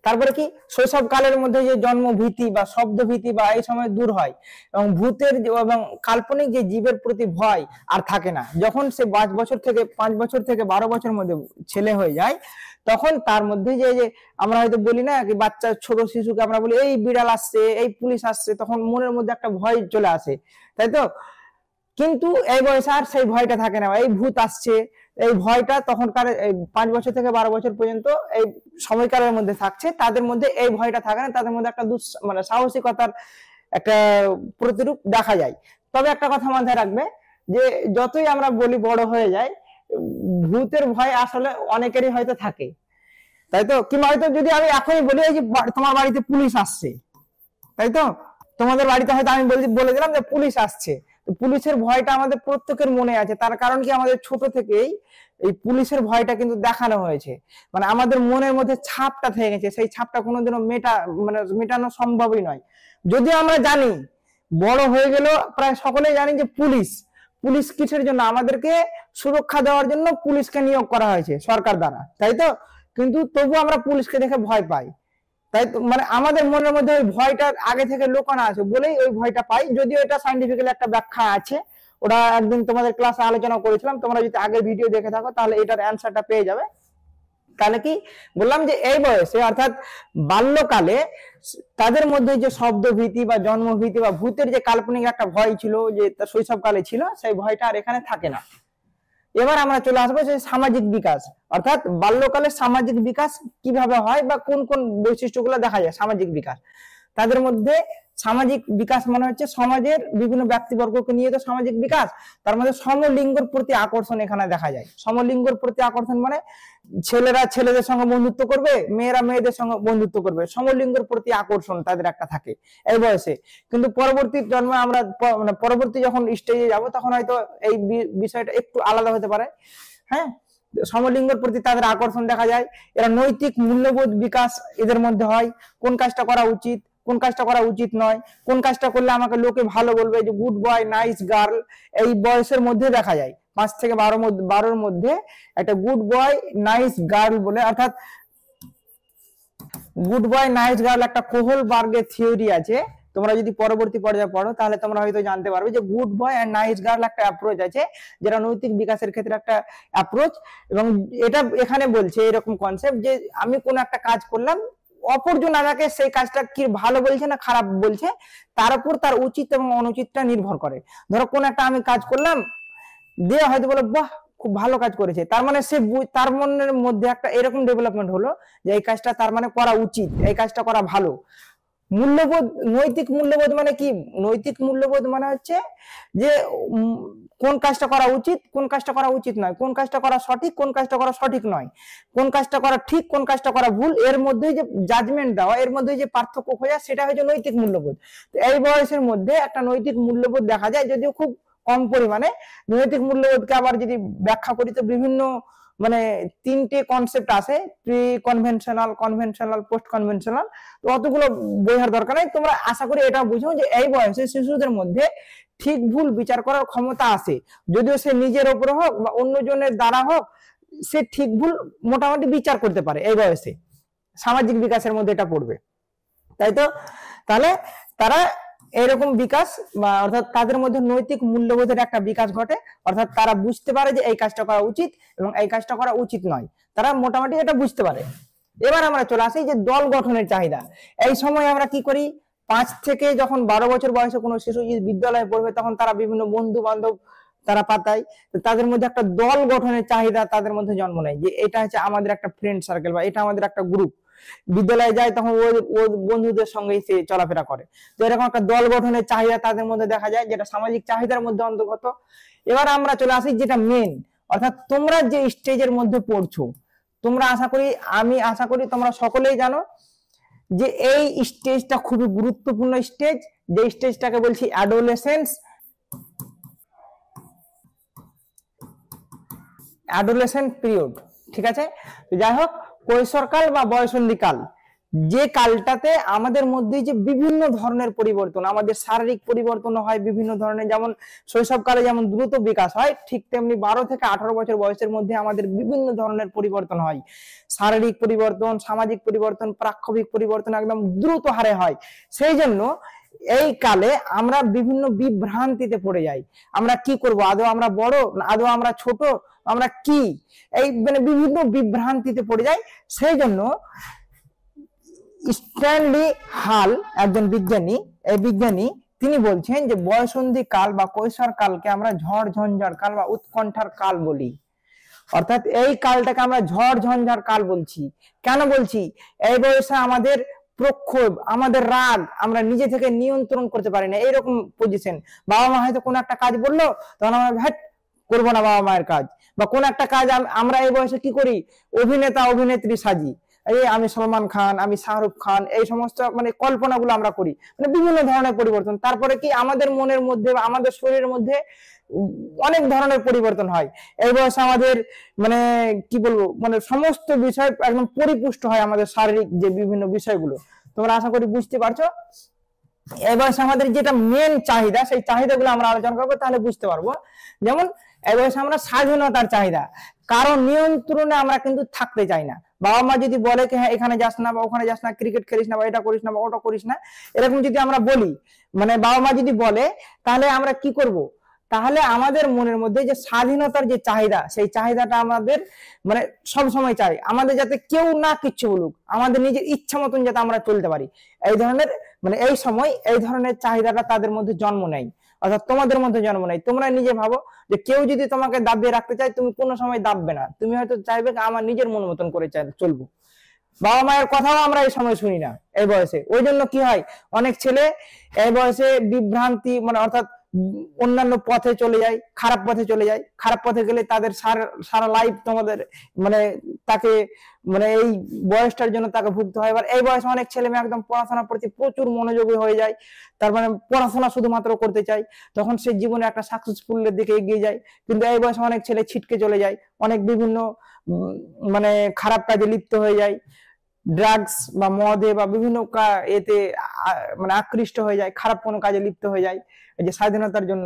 তারপরে কি শৈশব কালের মধ্যে যে জন্ম ভীতি বা শব্দ ভীতি বা এই সময় দূর হয়, এবং ভূতের এবং কাল্পনিক যে জীবের প্রতি ভয় আর থাকে না। যখন সে 5 বছর থেকে 12 বছরের মধ্যে ছেলে হয়ে যায়, তখন তার মধ্যে যে আমরা হয়তো বলি না কি বাচ্চা ছোট শিশুকে আমরা বলি এই বিড়াল আসছে, এই পুলিশ আসছে, তখন মনের মধ্যে একটা ভয় চলে আসে, তাই তো? কিন্তু এই বয়সে আর সেই ভয়টা থাকে না, এই ভূত আসছে এই ভয়টা তখনকার 5 বছর থেকে 12 বছর পর্যন্ত এই সময়কালের মধ্যে থাকছে, তাদের মধ্যে এই ভয়টা থাকে না, তাদের মধ্যে একটা মানে সাহসিকতার একটা প্রতিরূপ দেখা যায়। তবে একটা কথা মাথায় রাখবে যে যতই আমরা বলি বড় হয়ে যায়, ভূতের ভয় আসলে অনেকেরই হয়তো থাকে, তাই তো? কিংবা হয়তো যদি আমি এখনই বলি এই যে তোমার বাড়িতে পুলিশ আসছে, তাই তো? তোমাদের বাড়িতে হয়তো আমি বলে দিলাম যে পুলিশ আসছে, পুলিশের ভয়টা আমাদের প্রত্যেকের মনে আছে। তার কারণ কি আমাদের ছোট থেকেই এই পুলিশের ভয়টা কিন্তু দেখানো হয়েছে, মানে আমাদের মনের মধ্যে ছাপটা থেকে গেছে, সেই ছাপটা কোনোদিনও মেটানো সম্ভবই নয়। যদিও আমরা জানি বড় হয়ে গেল প্রায় সকলেই জানি যে পুলিশ কিসের জন্য, আমাদেরকে সুরক্ষা দেওয়ার জন্য পুলিশকে নিয়োগ করা হয়েছে সরকার দ্বারা, তাই তো? কিন্তু তবু আমরা পুলিশকে দেখে ভয় পাই, তাই তো? মানে আমাদের মনের মধ্যে ওই ভয়টা আগে থেকে লুকানো আছে বলেই ওই ভয়টা পাই। যদিও এটা সাইন্টিফিক্যালি একটা ব্যাখ্যা আছে, ওটা একদিন তোমাদের ক্লাসে আলোচনা করেছিলাম, তোমরা যদি আগের ভিডিও দেখে থাকো তাহলে এটার অ্যান্সারটা পেয়ে যাবে। তাহলে কি বললাম যে এই বয়সে অর্থাৎ বাল্যকালে তাদের মধ্যে যে শব্দ ভীতি বা জন্ম ভীতি বা ভূতের যে কাল্পনিক একটা ভয় ছিল, যে শৈশবকালে ছিল, সেই ভয়টা আর এখানে থাকে না। এবার আমরা চলে আসবো যে সামাজিক বিকাশ, অর্থাৎ বাল্যকালে সামাজিক বিকাশ কিভাবে হয় বা কোন কোন বৈশিষ্ট্যগুলো দেখা যায় সামাজিক বিকাশ। তাদের মধ্যে সামাজিক বিকাশ মানে হচ্ছে সমাজের বিভিন্ন ব্যক্তিবর্গকে নিয়ে তো সামাজিক বিকাশ, তার মধ্যে সমলিঙ্গের প্রতি আকর্ষণ এখানে দেখা যায়। সমলিঙ্গের প্রতি আকর্ষণ মানে ছেলেরা ছেলেদের সঙ্গে বন্ধুত্ব করবে, মেয়েরা মেয়েদের সঙ্গে বন্ধুত্ব করবে, সমলিঙ্গের প্রতি আকর্ষণ তাদের একটা থাকে এই বয়সে। কিন্তু পরবর্তী জন্মে আমরা মানে পরবর্তী যখন স্টেজে যাব তখন হয়তো এই বিষয়টা একটু আলাদা হতে পারে। হ্যাঁ, সমলিঙ্গের প্রতি তাদের আকর্ষণ দেখা যায়। এরা নৈতিক মূল্যবোধ বিকাশ এদের মধ্যে হয়, কোন কাজটা করা উচিত, কোন কাজটা করা উচিত নয়, কোন কাজটা করলে আমাকে লোকে ভালো বলবে, যে গুড বয় নাইস গার্ল এই বয়সের মধ্যে দেখা যায়। 5 থেকে 12 মধ্যে একটা গুড বয় নাইস গার্ল বলে, অর্থাৎ গুড বয় নাইস গার্ল একটা কোহলবার্গের থিওরি আছে। তোমরা যদি পরবর্তী পর্যায়ে পড়ো তাহলে তোমরা হয়তো জানতে পারবে যে good boy and nice girl একটা অ্যাপ্রোচ আছে, যেটা নৈতিক বিকাশের ক্ষেত্রে একটা অ্যাপ্রোচ। এবং এটা এখানে বলছে এরকম কনসেপ্ট যে আমি কোন একটা কাজ করলাম, অপরজন আমাকে সেই কাজটা কি ভালো বলছে না খারাপ বলছে, তার উপর তার উচিত এবং অনুচিতটা নির্ভর করে। ধরো কোন একটা আমি কাজ করলাম, দিয়ে হয়তো বলো বাহ খুব ভালো কাজ করেছে, তার মানে সে তার মনের মধ্যে একটা এরকম ডেভেলপমেন্ট হলো যে এই কাজটা তার মানে করা উচিত, এই কাজটা করা ভালো। মূল্যবোধ, নৈতিক মূল্যবোধ মানে কি? নৈতিক মূল্যবোধ মানে হচ্ছে যে কোন কাজটা করা উচিত, কোন কাজটা করা উচিত নয়, কোন কাজটা করা সঠিক, কোন কাজটা করা সঠিক নয়, কোন কাজটা করা ঠিক, কোন কাজটা করা ভুল, এর মধ্যে যে জাজমেন্ট দেওয়া, এর মধ্যে যে পার্থক্য খোঁজা, সেটা হচ্ছে নৈতিক মূল্যবোধ। তো এই বয়সের মধ্যে একটা নৈতিক মূল্যবোধ দেখা যায়, যদিও খুব কম পরিমাণে। নৈতিক মূল্যবোধকে আবার যদি ব্যাখ্যা করি তো বিভিন্ন মানে 3টে কনসেপ্ট আছে, pre conventional, conventional, post conventional. তো অতগুলো বোঝার দরকার নেই, তোমরা আশা করি এটা বুঝো যে এই বয়সে শিশুদের মধ্যে ঠিক ভুল বিচার করার ক্ষমতা আছে। যদিও সে নিজের উপরে হোক বা অন্যজনের দ্বারা হোক, সে ঠিক ভুল মোটামুটি বিচার করতে পারে এই বয়সে। সামাজিক বিকাশের মধ্যে এটা পড়বে, তাই তো? তাহলে তারা এরকম বিকাশ বা অর্থাৎ তাদের মধ্যে নৈতিক মূল্যবোধের একটা বিকাশ ঘটে, অর্থাৎ তারা বুঝতে পারে যে এই কাজটা করা উচিত এবং এই কাজটা করা উচিত নয়, তারা মোটামুটি এটা বুঝতে পারে। এবার আমরা চলে আসি যে দল গঠনের চাহিদা। এই সময় আমরা কি করি, 5 থেকে যখন 12 বছর বয়সে কোনো শিশু বিদ্যালয়ে পড়বে তখন তারা বিভিন্ন বন্ধু বান্ধব তারা পাতায়, তাদের মধ্যে একটা দল গঠনের চাহিদা তাদের মধ্যে জন্ম নেয়, যে এটা হচ্ছে আমাদের একটা ফ্রেন্ড সার্কেল বা এটা আমাদের একটা গ্রুপ। বিদ্যালয়ে যায় তখন ওই বন্ধুদের সঙ্গেই সে চলাফেরা করে, তো এরকম একটা দল গঠনের চাহিদা তাদের মধ্যে দেখা যায়, যেটা সামাজিক চাহিদার মধ্যে অন্তর্গত। এবার আমরা চলে আসি যেটা মেন, অর্থাৎ তোমরা যে স্টেজের মধ্যে পড়ছো, তোমরা আমি আশা করি তোমরা সকলেই জানো যে এই স্টেজটা খুবই গুরুত্বপূর্ণ স্টেজ, যে স্টেজটাকে বলছি অ্যাডোলেসেন্স পিরিয়ড। ঠিক আছে, যাই হোক, কৈশোরকাল বা বয়সন্ধিকাল, যে কালটাতে আমাদের মধ্যে যে বিভিন্ন ধরনের পরিবর্তন, আমাদের শারীরিক পরিবর্তন হয় বিভিন্ন ধরনের, যেমন শৈশবকালে যেমন দ্রুত বিকাশ হয়, ঠিক তেমনি 12 থেকে 18 বছর বয়সের মধ্যে আমাদের বিভিন্ন ধরনের পরিবর্তন হয়। শারীরিক পরিবর্তন, সামাজিক পরিবর্তন, প্রাক্ষবিক পরিবর্তন একদম দ্রুত হারে হয়। সেই জন্য এই কালে আমরা বিভিন্ন বিভ্রান্তিতে পড়ে যাই। আমরা কি করব, আদৌ আমরা বড়, আদৌ আমরা ছোট, আমরা কি, এই মানে বিভিন্ন বিভ্রান্তিতে পড়ে যাই। সেই জন্য স্ট্যানলি হাল, একজন বিজ্ঞানী, এই বিজ্ঞানী তিনি বলছেন যে বয়সন্ধি কাল বা কৈশোর কালকে আমরা ঝড় ঝঞ্ঝার কাল বা উৎকণ্ঠার কাল বলি। অর্থাৎ এই কালটাকে আমরা ঝড় ঝঞ্ঝার কাল বলছি। কেন বলছি? এই বয়সে আমাদের প্রক্ষোভ, আমাদের রাগ আমরা নিজে থেকে নিয়ন্ত্রণ করতে পারি না, এইরকম পজিশন। বাবা মা হয়তো কোনো একটা কাজ বললো, তখন আমরা হ্যাট করবো না বাবা মায়ের কাজ, বা কোন একটা কাজ আমরা এই বয়সে কি করি, অভিনেতা অভিনেত্রী সাজি, এই আমি সলমান খান, আমি শাহরুখ খান, এই সমস্ত মানে কল্পনাগুলো আমরা করি, মানে বিভিন্ন ধরনের পরিবর্তন। তারপরে কি আমাদের মনের মধ্যে বা আমাদের শরীরের মধ্যে অনেক ধরনের পরিবর্তন হয়। এই বয়সে আমাদের মানে কি বলবো, মানে সমস্ত বিষয় একদম পরিপুষ্ট হয়, আমাদের শারীরিক যে বিভিন্ন বিষয়গুলো। তোমরা আশা করি বুঝতে পারছো। এই বয়সে আমাদের যেটা মেন চাহিদা, সেই চাহিদাগুলো আমরা আলোচনা করবো, তাহলে বুঝতে পারবো। যেমন এই বয়সে আমরা স্বাধীনতার চাহিদা, কারণ নিয়ন্ত্রণে আমরা কিন্তু থাকতে চাই না। বাবা মা যদি বলে কি হ্যাঁ এখানে যাস না বা ওখানে যাস না, ক্রিকেট খেলিস না বা এটা করিস না বা ওটা করিস না, এরকম যদি আমরা বলি, মানে বাবা মা যদি বলে, তাহলে আমরা কি করব? তাহলে আমাদের মনের মধ্যে যে স্বাধীনতার যে চাহিদা, সেই চাহিদাটা আমাদের মানে সব সময় চাই, আমাদের যাতে কেউ না কিচ্ছু বলুক, আমাদের নিজের ইচ্ছা মতন যাতে আমরা চলতে পারি, এই ধরনের মানে এই সময় এই ধরনের চাহিদাটা তাদের মধ্যে জন্ম নেয়। অর্থাৎ তোমাদের মধ্যে জন্ম নেয়। তোমরা নিজে ভাবো যে কেউ যদি তোমাকে দাবিয়ে রাখতে চায়, তুমি কোনো সময় দাববে না, তুমি হয়তো চাইবে আমার নিজের মন মতন করে চলবো। বাবা মায়ের কথাও আমরা এই সময় শুনি না এই বয়সে। ওই জন্য কি হয়, অনেক ছেলে এই বয়সে বিভ্রান্তি মানে অর্থাৎ অন্যান্য পথে চলে যায়, খারাপ পথে চলে যায়। খারাপ পথে গেলে তাদের সারা লাইফ তোমাদের মানে তাকে মানে এই বয়সটার জন্য তাকে ভুগতে হয়। এবার এই বয়সে অনেক ছেলে মেয়ে একদম পড়াশোনার প্রতি প্রচুর মনোযোগী হয়ে যায়, তার মানে পড়াশোনা শুধুমাত্র করতে চায়, তখন সে জীবনে একটা সাকসেসফুলের দিকে এগিয়ে যায়। কিন্তু এই বয়সে অনেক ছেলে ছিটকে চলে যায়, অনেক বিভিন্ন মানে খারাপ কাজে লিপ্ত হয়ে যায়, ড্রাগস বা মদে বা বিভিন্ন এতে মানে আকৃষ্ট হয়ে যায়, খারাপ কোনো কাজে লিপ্ত হয়ে যায় এই যে স্বাধীনতার জন্য।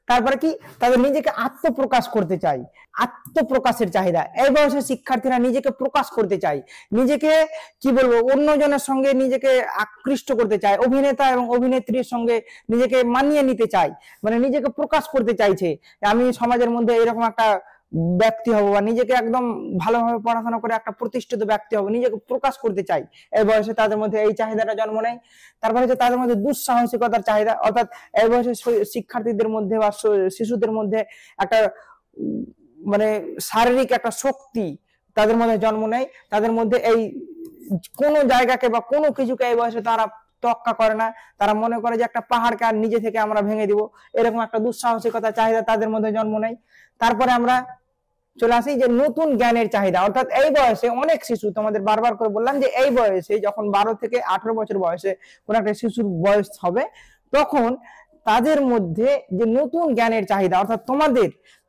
তারপরে কি, তাদের নিজেকে আত্মপ্রকাশ করতে চাই, আত্মপ্রকাশের চাহিদা। এই বয়সের শিক্ষার্থীরা নিজেকে প্রকাশ করতে চায়, নিজেকে কি বলবো অন্যজনের সঙ্গে নিজেকে আকৃষ্ট করতে চায়, অভিনেতা এবং অভিনেত্রীর সঙ্গে নিজেকে মানিয়ে নিতে চায়, মানে নিজেকে প্রকাশ করতে চাইছে আমি সমাজের মধ্যে এরকম একটা ব্যক্তি হব, বা নিজেকে একদম ভালোভাবে পড়াশোনা করে একটা প্রতিষ্ঠিত ব্যক্তি হব, নিজেকে প্রকাশ করতে চাই। এই বয়সে তাদের মধ্যে এই চাহিদাটা জন্ম নেয়। তারপরে হচ্ছে তাদের মধ্যে দুঃসাহসিকতার চাহিদা, অর্থাৎ এই বয়সে শিক্ষার্থীদের মধ্যে বা শিশুদের মধ্যে একটা মানে শারীরিক একটা শক্তি তাদের মধ্যে জন্ম নেয়। তাদের মধ্যে এই কোনো জায়গাকে বা কোনো কিছুকে এই বয়সে তারা তোয়াক্কা করে না, তারা মনে করে যে একটা পাহাড়কে আর নিজে থেকে আমরা ভেঙে দিব, এরকম একটা দুঃসাহসিকতার চাহিদা তাদের মধ্যে জন্ম নেয়। তারপরে আমরা চলে আসি যে নতুন জ্ঞানের চাহিদা, অর্থাৎ এই বয়সে অনেক শিশু, তোমাদের বারবার করে বললাম যে এই বয়সে যখন 12 থেকে 18 বছর বয়সে কোন একটা শিশুর বয়স হবে, তখন তাদের মধ্যে যে নতুন জ্ঞানের চাহিদা, অর্থাৎ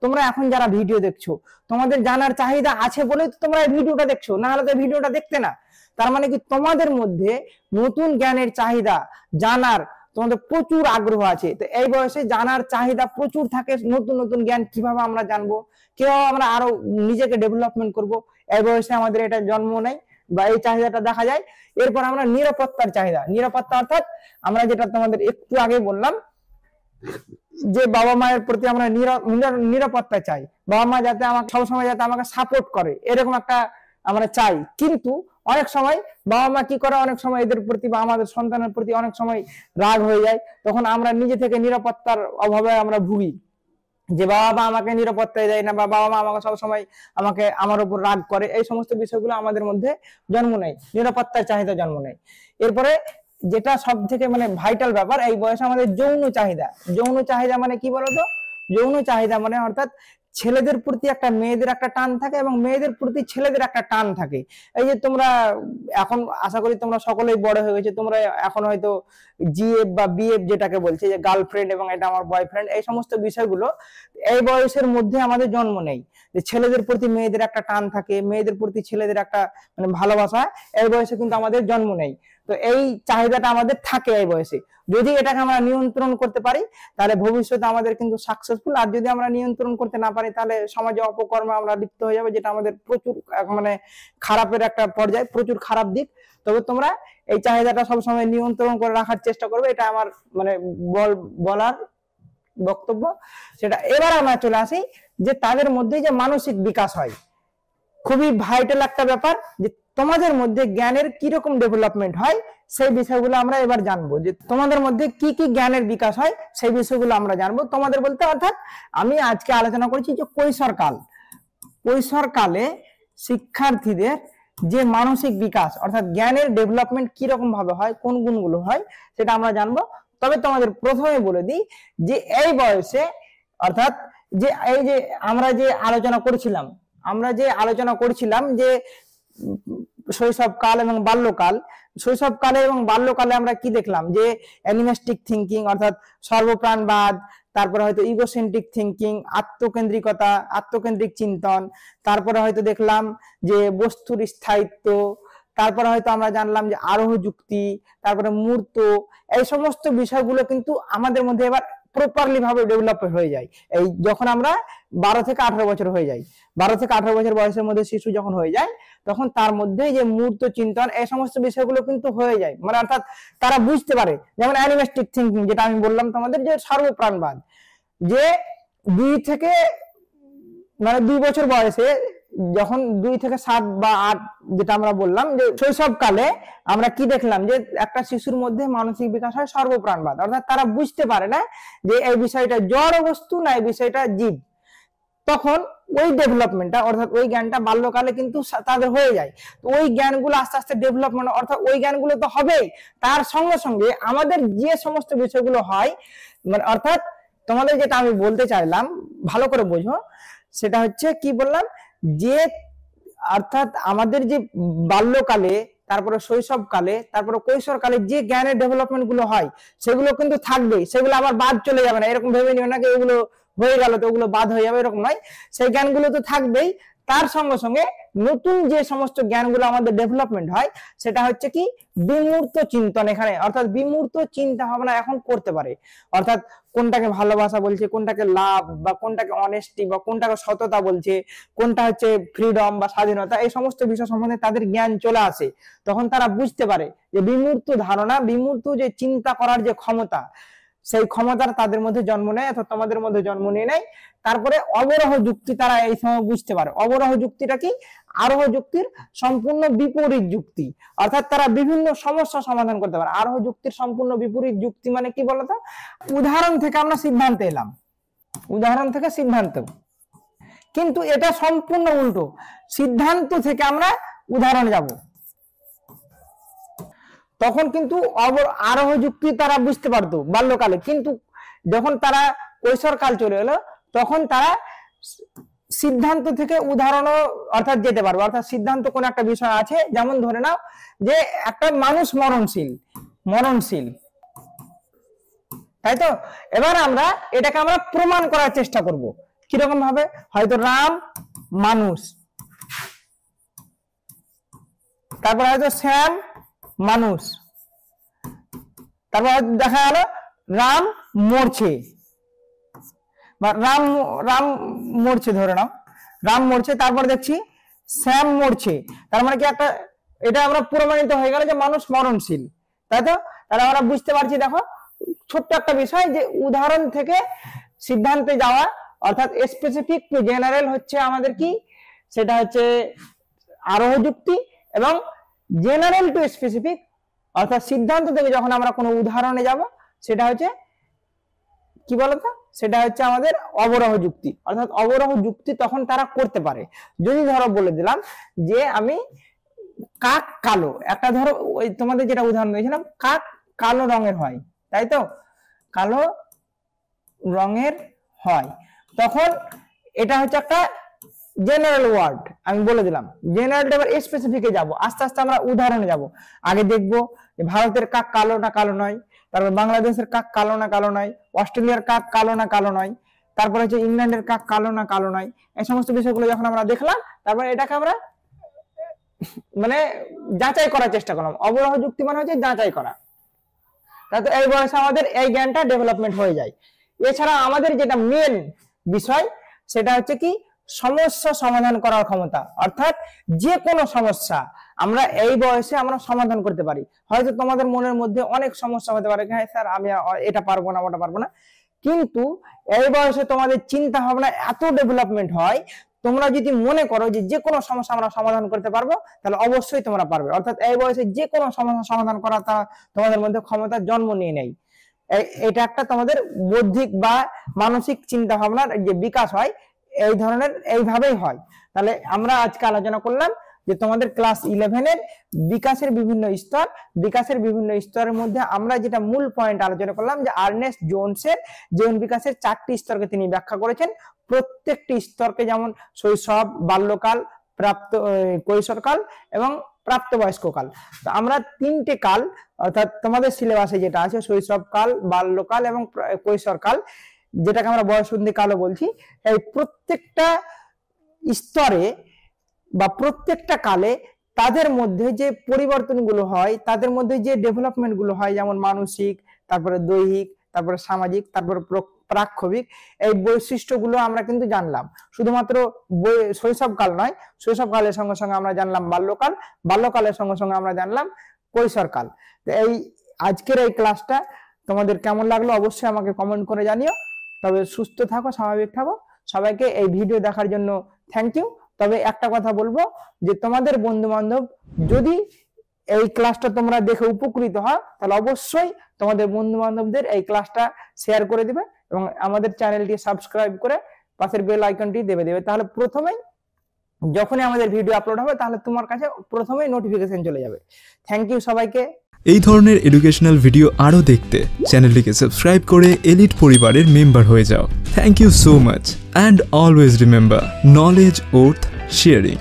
তোমরা এখন যারা ভিডিও দেখছো, তোমাদের জানার চাহিদা আছে বলেই তো তোমরা এই ভিডিওটা দেখছো, না হলে তো ভিডিওটা দেখতে না। তার মানে কি তোমাদের মধ্যে নতুন জ্ঞানের চাহিদা, জানার তোমাদের প্রচুর আগ্রহ আছে। তো এই বয়সে জানার চাহিদা প্রচুর থাকে, নতুন নতুন জ্ঞান কিভাবে আমরা জানবো, কিভাবে আমরা আরো নিজেকে ডেভেলপমেন্ট করব, এই বয়সে আমাদের এটা জন্ম নেয় বা এই চাহিদাটা দেখা যায়। এরপর আমরা নিরাপত্তার চাহিদা, নিরাপত্তা অর্থাৎ আমরা যেটা তোমাদের একটু আগে বললাম যে বাবা মায়ের প্রতি আমরা নিরাপত্তা চাই, বাবা মা যাতে আমাকে সবসময় যাতে আমাকে সাপোর্ট করে, এরকম একটা আমরা চাই। কিন্তু অনেক সময় বাবা মা কি করে, অনেক সময় এদের প্রতি বা আমাদের সন্তানের প্রতি অনেক সময় রাগ হয়ে যায়, তখন আমরা নিজে থেকে নিরাপত্তার অভাবে আমরা ভুগি, যে বাবা মা আমাকে নিরাপত্তায় দেয় না, বা বাবা মা আমাকে সবসময় আমার উপর রাগ করে, এই সমস্ত বিষয়গুলো আমাদের মধ্যে জন্ম নেয়, নিরাপত্তার চাহিদা জন্ম নেয়। এরপরে যেটা সব থেকে মানে ভাইটাল ব্যাপার, এই বয়সে আমাদের যৌন চাহিদা। যৌন চাহিদা মানে কি বলতো, যৌন চাহিদা মানে অর্থাৎ ছেলেদের প্রতি একটা মেয়েদের একটা টান থাকে এবং মেয়েদের প্রতি ছেলেদের একটা টান থাকে। এই যে তোমরা এখন আশা করি তোমরা সকলেই বড় হয়ে গেছে, তোমরা এখন হয়তো জিএফ বা বিএফ যেটাকে বলছে, যে গার্লফ্রেন্ড এবং এটা আমার বয়ফ্রেন্ড, এই সমস্ত বিষয়গুলো এই বয়সের মধ্যে আমাদের জন্ম নেই। যে ছেলেদের প্রতি মেয়েদের একটা টান থাকে, মেয়েদের প্রতি ছেলেদের একটা মানে ভালোবাসা, এই বয়সে কিন্তু আমাদের জন্ম নেই। তো এই চাহিদাটা আমাদের থাকে এই বয়সে। যদি এটাকে আমরা নিয়ন্ত্রণ করতে পারি তাহলে ভবিষ্যতে আমাদের কিন্তু সাকসেসফুল। আর যদি আমরা নিয়ন্ত্রণ করতে না পারি তাহলে সমাজে অপকর্মে আমরা লিপ্ত হয়ে যাবে, যেটা আমাদের প্রচুর মানে খারাপের একটা পর্যায়ে, প্রচুর খারাপ দিক। তবে তোমরা এই চাহিদাটা সবসময় নিয়ন্ত্রণ করে রাখার চেষ্টা করবে, এটা আমার মানে বলার বক্তব্য। সেটা এবার আমরা চলে আসি যে তাদের মধ্যে যে মানসিক বিকাশ হয়, খুবই ভাইটাল একটা ব্যাপার, যে তোমাদের মধ্যে জ্ঞানের কিরকম ডেভেলপমেন্ট হয় সেই বিষয়গুলো আমরা এবার জানবো। যে তোমাদের মধ্যে কি কি জ্ঞানের বিকাশ হয় সেই বিষয়গুলো আমরা জানবো। তোমাদের বলতে অর্থাৎ আমি আজকে আলোচনা করছি যে কৈশোরকালে শিক্ষার্থীদের যে মানসিক বিকাশ অর্থাৎ জ্ঞানের ডেভেলপমেন্ট কিরকম ভাবে হয়, কোন গুণগুলো হয় সেটা আমরা জানবো। তবে তোমাদের প্রথমে বলে দিই যে এই বয়সে অর্থাৎ যে এই যে আমরা যে আলোচনা করছিলাম যে শৈশবকাল এবং বাল্যকাল, শৈশবকালে এবং বাল্যকালে আমরা কি দেখলাম, যে অ্যানিমিস্টিক থিঙ্কিং অর্থাৎ সর্বপ্রাণবাদ, তারপরে হয়তো ইগোসেন্ট্রিক থিঙ্কিং, আত্মকেন্দ্রিকতা, আত্মকেন্দ্রিক চিন্তন, তারপরে হয়তো দেখলাম যে বস্তুর স্থায়িত্ব, তারপরে হয়তো আমরা জানলাম যে আরোহ যুক্তি, তারপরে মূর্ত, এই সমস্ত বিষয়গুলো কিন্তু আমাদের মধ্যে এবার প্রপারলি ভাবে ডেভেলপ হয়ে যায় এই যখন আমরা 12 থেকে 18 বছর হয়ে যাই। 12 থেকে 18 বছর বয়সের মধ্যে শিশু যখন হয়ে যায় তখন তার মধ্যে যে মূর্ত চিন্তন এই সমস্ত বিষয়গুলো কিন্তু হয়ে যায়, মানে অর্থাৎ তারা বুঝতে পারে। যেমন অ্যানিমিস্টিক থিঙ্কিং যেটা আমি বললাম তোমাদের, যে সর্বপ্রাণবাদ, যে 2 বছর বয়সে যখন 2 থেকে 7 বা 8 যেটা আমরা বললাম যে শৈশবকালে আমরা কি দেখলাম, যে একটা শিশুর মধ্যে মানসিক বিকাশ হয় সর্বপ্রাণবাদ, অর্থাৎ তারা বুঝতে পারে না যে এই বিষয়টা জড় বস্তু না এই বিষয়টা জীব। তখন ওই ডেভেলপমেন্টটা অর্থাৎ ওই জ্ঞানটা বাল্যকালে কিন্তু তাদের হয়ে যায়। তো ওই জ্ঞানগুলো আস্তে আস্তে ডেভেলপমেন্ট অর্থাৎ ওই জ্ঞানগুলো তো হবেই, তার সঙ্গে সঙ্গে আমাদের যে সমস্ত বিষয়গুলো হয় মানে অর্থাৎ তোমাদের যেটা আমি বলতে চাইলাম ভালো করে বোঝো, সেটা হচ্ছে কি বললাম, যে অর্থাৎ আমাদের যে বাল্যকালে, তারপরে শৈশবকালে, তারপরে কৈশোরকালে যে জ্ঞানের ডেভেলপমেন্ট গুলো হয় সেগুলো কিন্তু থাকবেই, সেগুলো আবার বাদ চলে যাবে না। এরকম ভেবে নিও না যে ওগুলো হয়ে গেল তো ওগুলো বাদ হয়ে যাবে, এরকম নয়। সেই জ্ঞানগুলো তো থাকবেই, তার সঙ্গে সঙ্গে নতুন যে সমস্ত জ্ঞানগুলো আমাদের ডেভেলপমেন্ট হয় সেটা হচ্ছে কি বিমূর্ত চিন্তন এখানে, অর্থাৎ বিমূর্ত চিন্তা ভাবনা এখন করতে পারে। অর্থাৎ কোনটাকে ভালোবাসা বলছে, কোনটাকে লাভ বা কোনটাকে অনেস্টি বা কোনটাকে সততা বলছে, কোনটা হচ্ছে ফ্রিডম বা স্বাধীনতা, এই সমস্ত বিষয় সম্বন্ধে তাদের জ্ঞান চলে আসে। তখন তারা বুঝতে পারে যে বিমূর্ত ধারণা, বিমূর্ত যে চিন্তা করার যে ক্ষমতা, সেই ক্ষমতার তাদের মধ্যে জন্ম নেয় অর্থাৎ তোমাদের মধ্যে জন্ম নিয়ে নেয়। তারপরে অবরোহ যুক্তি তারা এই সময় বুঝতে পারে। অবরোহ যুক্তিটা কি? আরোহ যুক্তির সম্পূর্ণ বিপরীত যুক্তি, অর্থাৎ তারা বিভিন্ন সমস্যা সমাধান করতে পারে। আরোহ যুক্তির সম্পূর্ণ বিপরীত যুক্তি মানে কি বলতো, উদাহরণ থেকে আমরা সিদ্ধান্তে এলাম, উদাহরণ থেকে সিদ্ধান্ত, কিন্তু এটা সম্পূর্ণ উল্টো, সিদ্ধান্ত থেকে আমরা উদাহরণ যাব। তখন কিন্তু আরোহ যুক্তি তারা বুঝতে পারতো বাল্যকালে, কিন্তু যখন তারা কৈশোরকাল চলে এলো তখন তারা সিদ্ধান্ত থেকে উদাহরণ অর্থাৎ যেতে পারবে। অর্থাৎ সিদ্ধান্ত কোন একটা বিষয় আছে, যেমন ধরে নাও যে একটা মানুষ মরণশীল, তাই তো। এবার আমরা এটাকে আমরা প্রমাণ করার চেষ্টা করব কিরকম ভাবে, হয়তো রাম মানুষ, তারপর হয়তো শ্যাম মানুষ, তারপর দেখা গেল রাম মরছে বা রাম মরছে, ধরে নাও রাম মরছে, তারপর দেখছি শ্যাম মরছে, তার মানে কি একটা এটা আমরা প্রমাণিত হয়ে গেল যে মানুষ মরণশীল, তাই তো। তাহলে আমরা বুঝতে পারছি, দেখো ছোট্ট একটা বিষয়, যে উদাহরণ থেকে সিদ্ধান্তে যাওয়া অর্থাৎ স্পেসিফিক টু জেনারেল হচ্ছে আমাদের কি, সেটা হচ্ছে আরোহ যুক্তি, এবং জেনারেল টু স্পেসিফিক অর্থাৎ সিদ্ধান্ত থেকে যখন আমরা কোনো উদাহরণে যাব সেটা হচ্ছে কি বলতো, সেটা হচ্ছে আমাদের অবরোহ যুক্তি। অর্থাৎ অবরোহ যুক্তি তখন তারা করতে পারে। যদি ধরো বলে দিলাম যে আমি কাক কালো, একটা ধরো ওই তোমাদের যেটা উদাহরণ দিয়েছিলাম, কাক কালো রঙের হয়, তাই তো, কালো রঙের হয়, তখন এটা হচ্ছে একটা জেনারেল ওয়ার্ড, আমি বলে দিলাম। জেনারেল এবার স্পেসিফিকে যাব, আস্তে আস্তে আমরা উদাহরণে যাব। আগে দেখবো ভারতের কাক কালো না কালো নয়, তারপর বাংলাদেশের কাক কালো না কালো নয়, অস্ট্রেলিয়ার কাক কালো না কালো নয়, তারপরে হচ্ছে ইংল্যান্ডের কাক কালো না কালো নয়। এই সমস্ত বিষয়গুলো যখন আমরা দেখলাম, তারপরে এটাকে আমরা মানে যাচাই করার চেষ্টা করলাম। অবরোহ যুক্তি মানে হচ্ছে যাচাই করা। তাতে এই বয়সে আমাদের এই জ্ঞানটা ডেভেলপমেন্ট হয়ে যায়। এছাড়া আমাদের যেটা মেন বিষয় সেটা হচ্ছে কি, সমস্যা সমাধান করার ক্ষমতা। অর্থাৎ যে কোনো সমস্যা আমরা এই বয়সে আমরা সমাধান করতে পারি। হয়তো তোমাদের মনের মধ্যে অনেক সমস্যা হতে পারে, হ্যাঁ স্যার আমি এটা পারবো না, ওটা পারবো না, কিন্তু এই বয়সে তোমাদের চিন্তা ভাবনা এত ডেভেলপমেন্ট হয়, তোমরা যদি মনে করো যে যে কোনো সমস্যা আমরা সমাধান করতে পারবো, তাহলে অবশ্যই তোমরা পারবে। অর্থাৎ এই বয়সে যে কোনো সমস্যা সমাধান করা তা তোমাদের মধ্যে ক্ষমতা জন্ম নিয়ে নেয়। এটা একটা তোমাদের বৌদ্ধিক বা মানসিক চিন্তা ভাবনার যে বিকাশ হয়, এই ধরনের এইভাবেই হয়। তাহলে আমরা আজকে আলোচনা করলাম যে তোমাদের ক্লাস 11-এর বিকাশের বিভিন্ন স্তর। বিকাশের বিভিন্ন স্তরের মধ্যে আমরা যেটা মূল পয়েন্ট আলোচনা করলাম যে আর্নেস্ট জোনসের যৌন বিকাশের 4টি স্তরকে তিনি ব্যাখ্যা করেছেন। প্রত্যেকটি স্তরকে, যেমন শৈশব, বাল্যকাল, কৈশোরকাল এবং প্রাপ্তবয়স্ককাল। তো আমরা 3টে কাল, অর্থাৎ তোমাদের সিলেবাসে যেটা আছে শৈশবকাল, বাল্যকাল এবং কৈশোরকাল, যেটাকে আমরা বয়ঃসন্ধি কালও বলছি, এই প্রত্যেকটা স্তরে বা প্রত্যেকটা কালে তাদের মধ্যে যে পরিবর্তনগুলো হয়, তাদের মধ্যে যে ডেভেলপমেন্ট গুলো হয়, যেমন মানসিক, তারপরে দৈহিক, তারপরে সামাজিক, তারপরে প্রাক্ষবিক, এই বৈশিষ্ট্যগুলো আমরা কিন্তু জানলাম। শুধুমাত্র শৈশবকাল নয়, শৈশবকালের সঙ্গে সঙ্গে আমরা জানলাম বাল্যকাল, বাল্যকালের সঙ্গে সঙ্গে আমরা জানলাম কৈশোরকাল। তো এই আজকের এই ক্লাসটা তোমাদের কেমন লাগলো অবশ্যই আমাকে কমেন্ট করে জানিও। তবে সুস্থ থাকো, স্বাভাবিক থাকো। সবাইকে এই ভিডিও দেখার জন্য থ্যাংক ইউ। তবে একটা কথা বলবো যে তোমাদের বন্ধু বান্ধব যদি এই ক্লাসটা তোমরা দেখে উপকৃত হয়, তাহলে অবশ্যই তোমাদের বন্ধু বান্ধবদের এই ক্লাসটা শেয়ার করে দিবে এবং আমাদের চ্যানেলটি সাবস্ক্রাইব করে পাশের বেল আইকনটি দেবে। তাহলে প্রথমেই যখনই আমাদের ভিডিও আপলোড হবে, তাহলে তোমার কাছে প্রথমেই নোটিফিকেশন চলে যাবে। থ্যাংক ইউ সবাইকে। এই ধরনের এডুকেশনাল ভিডিও আরও দেখতে চ্যানেলটিকে সাবস্ক্রাইব করে এলিট পরিবারের মেম্বার হয়ে যাও। Thank you so much and always remember, knowledge worth sharing.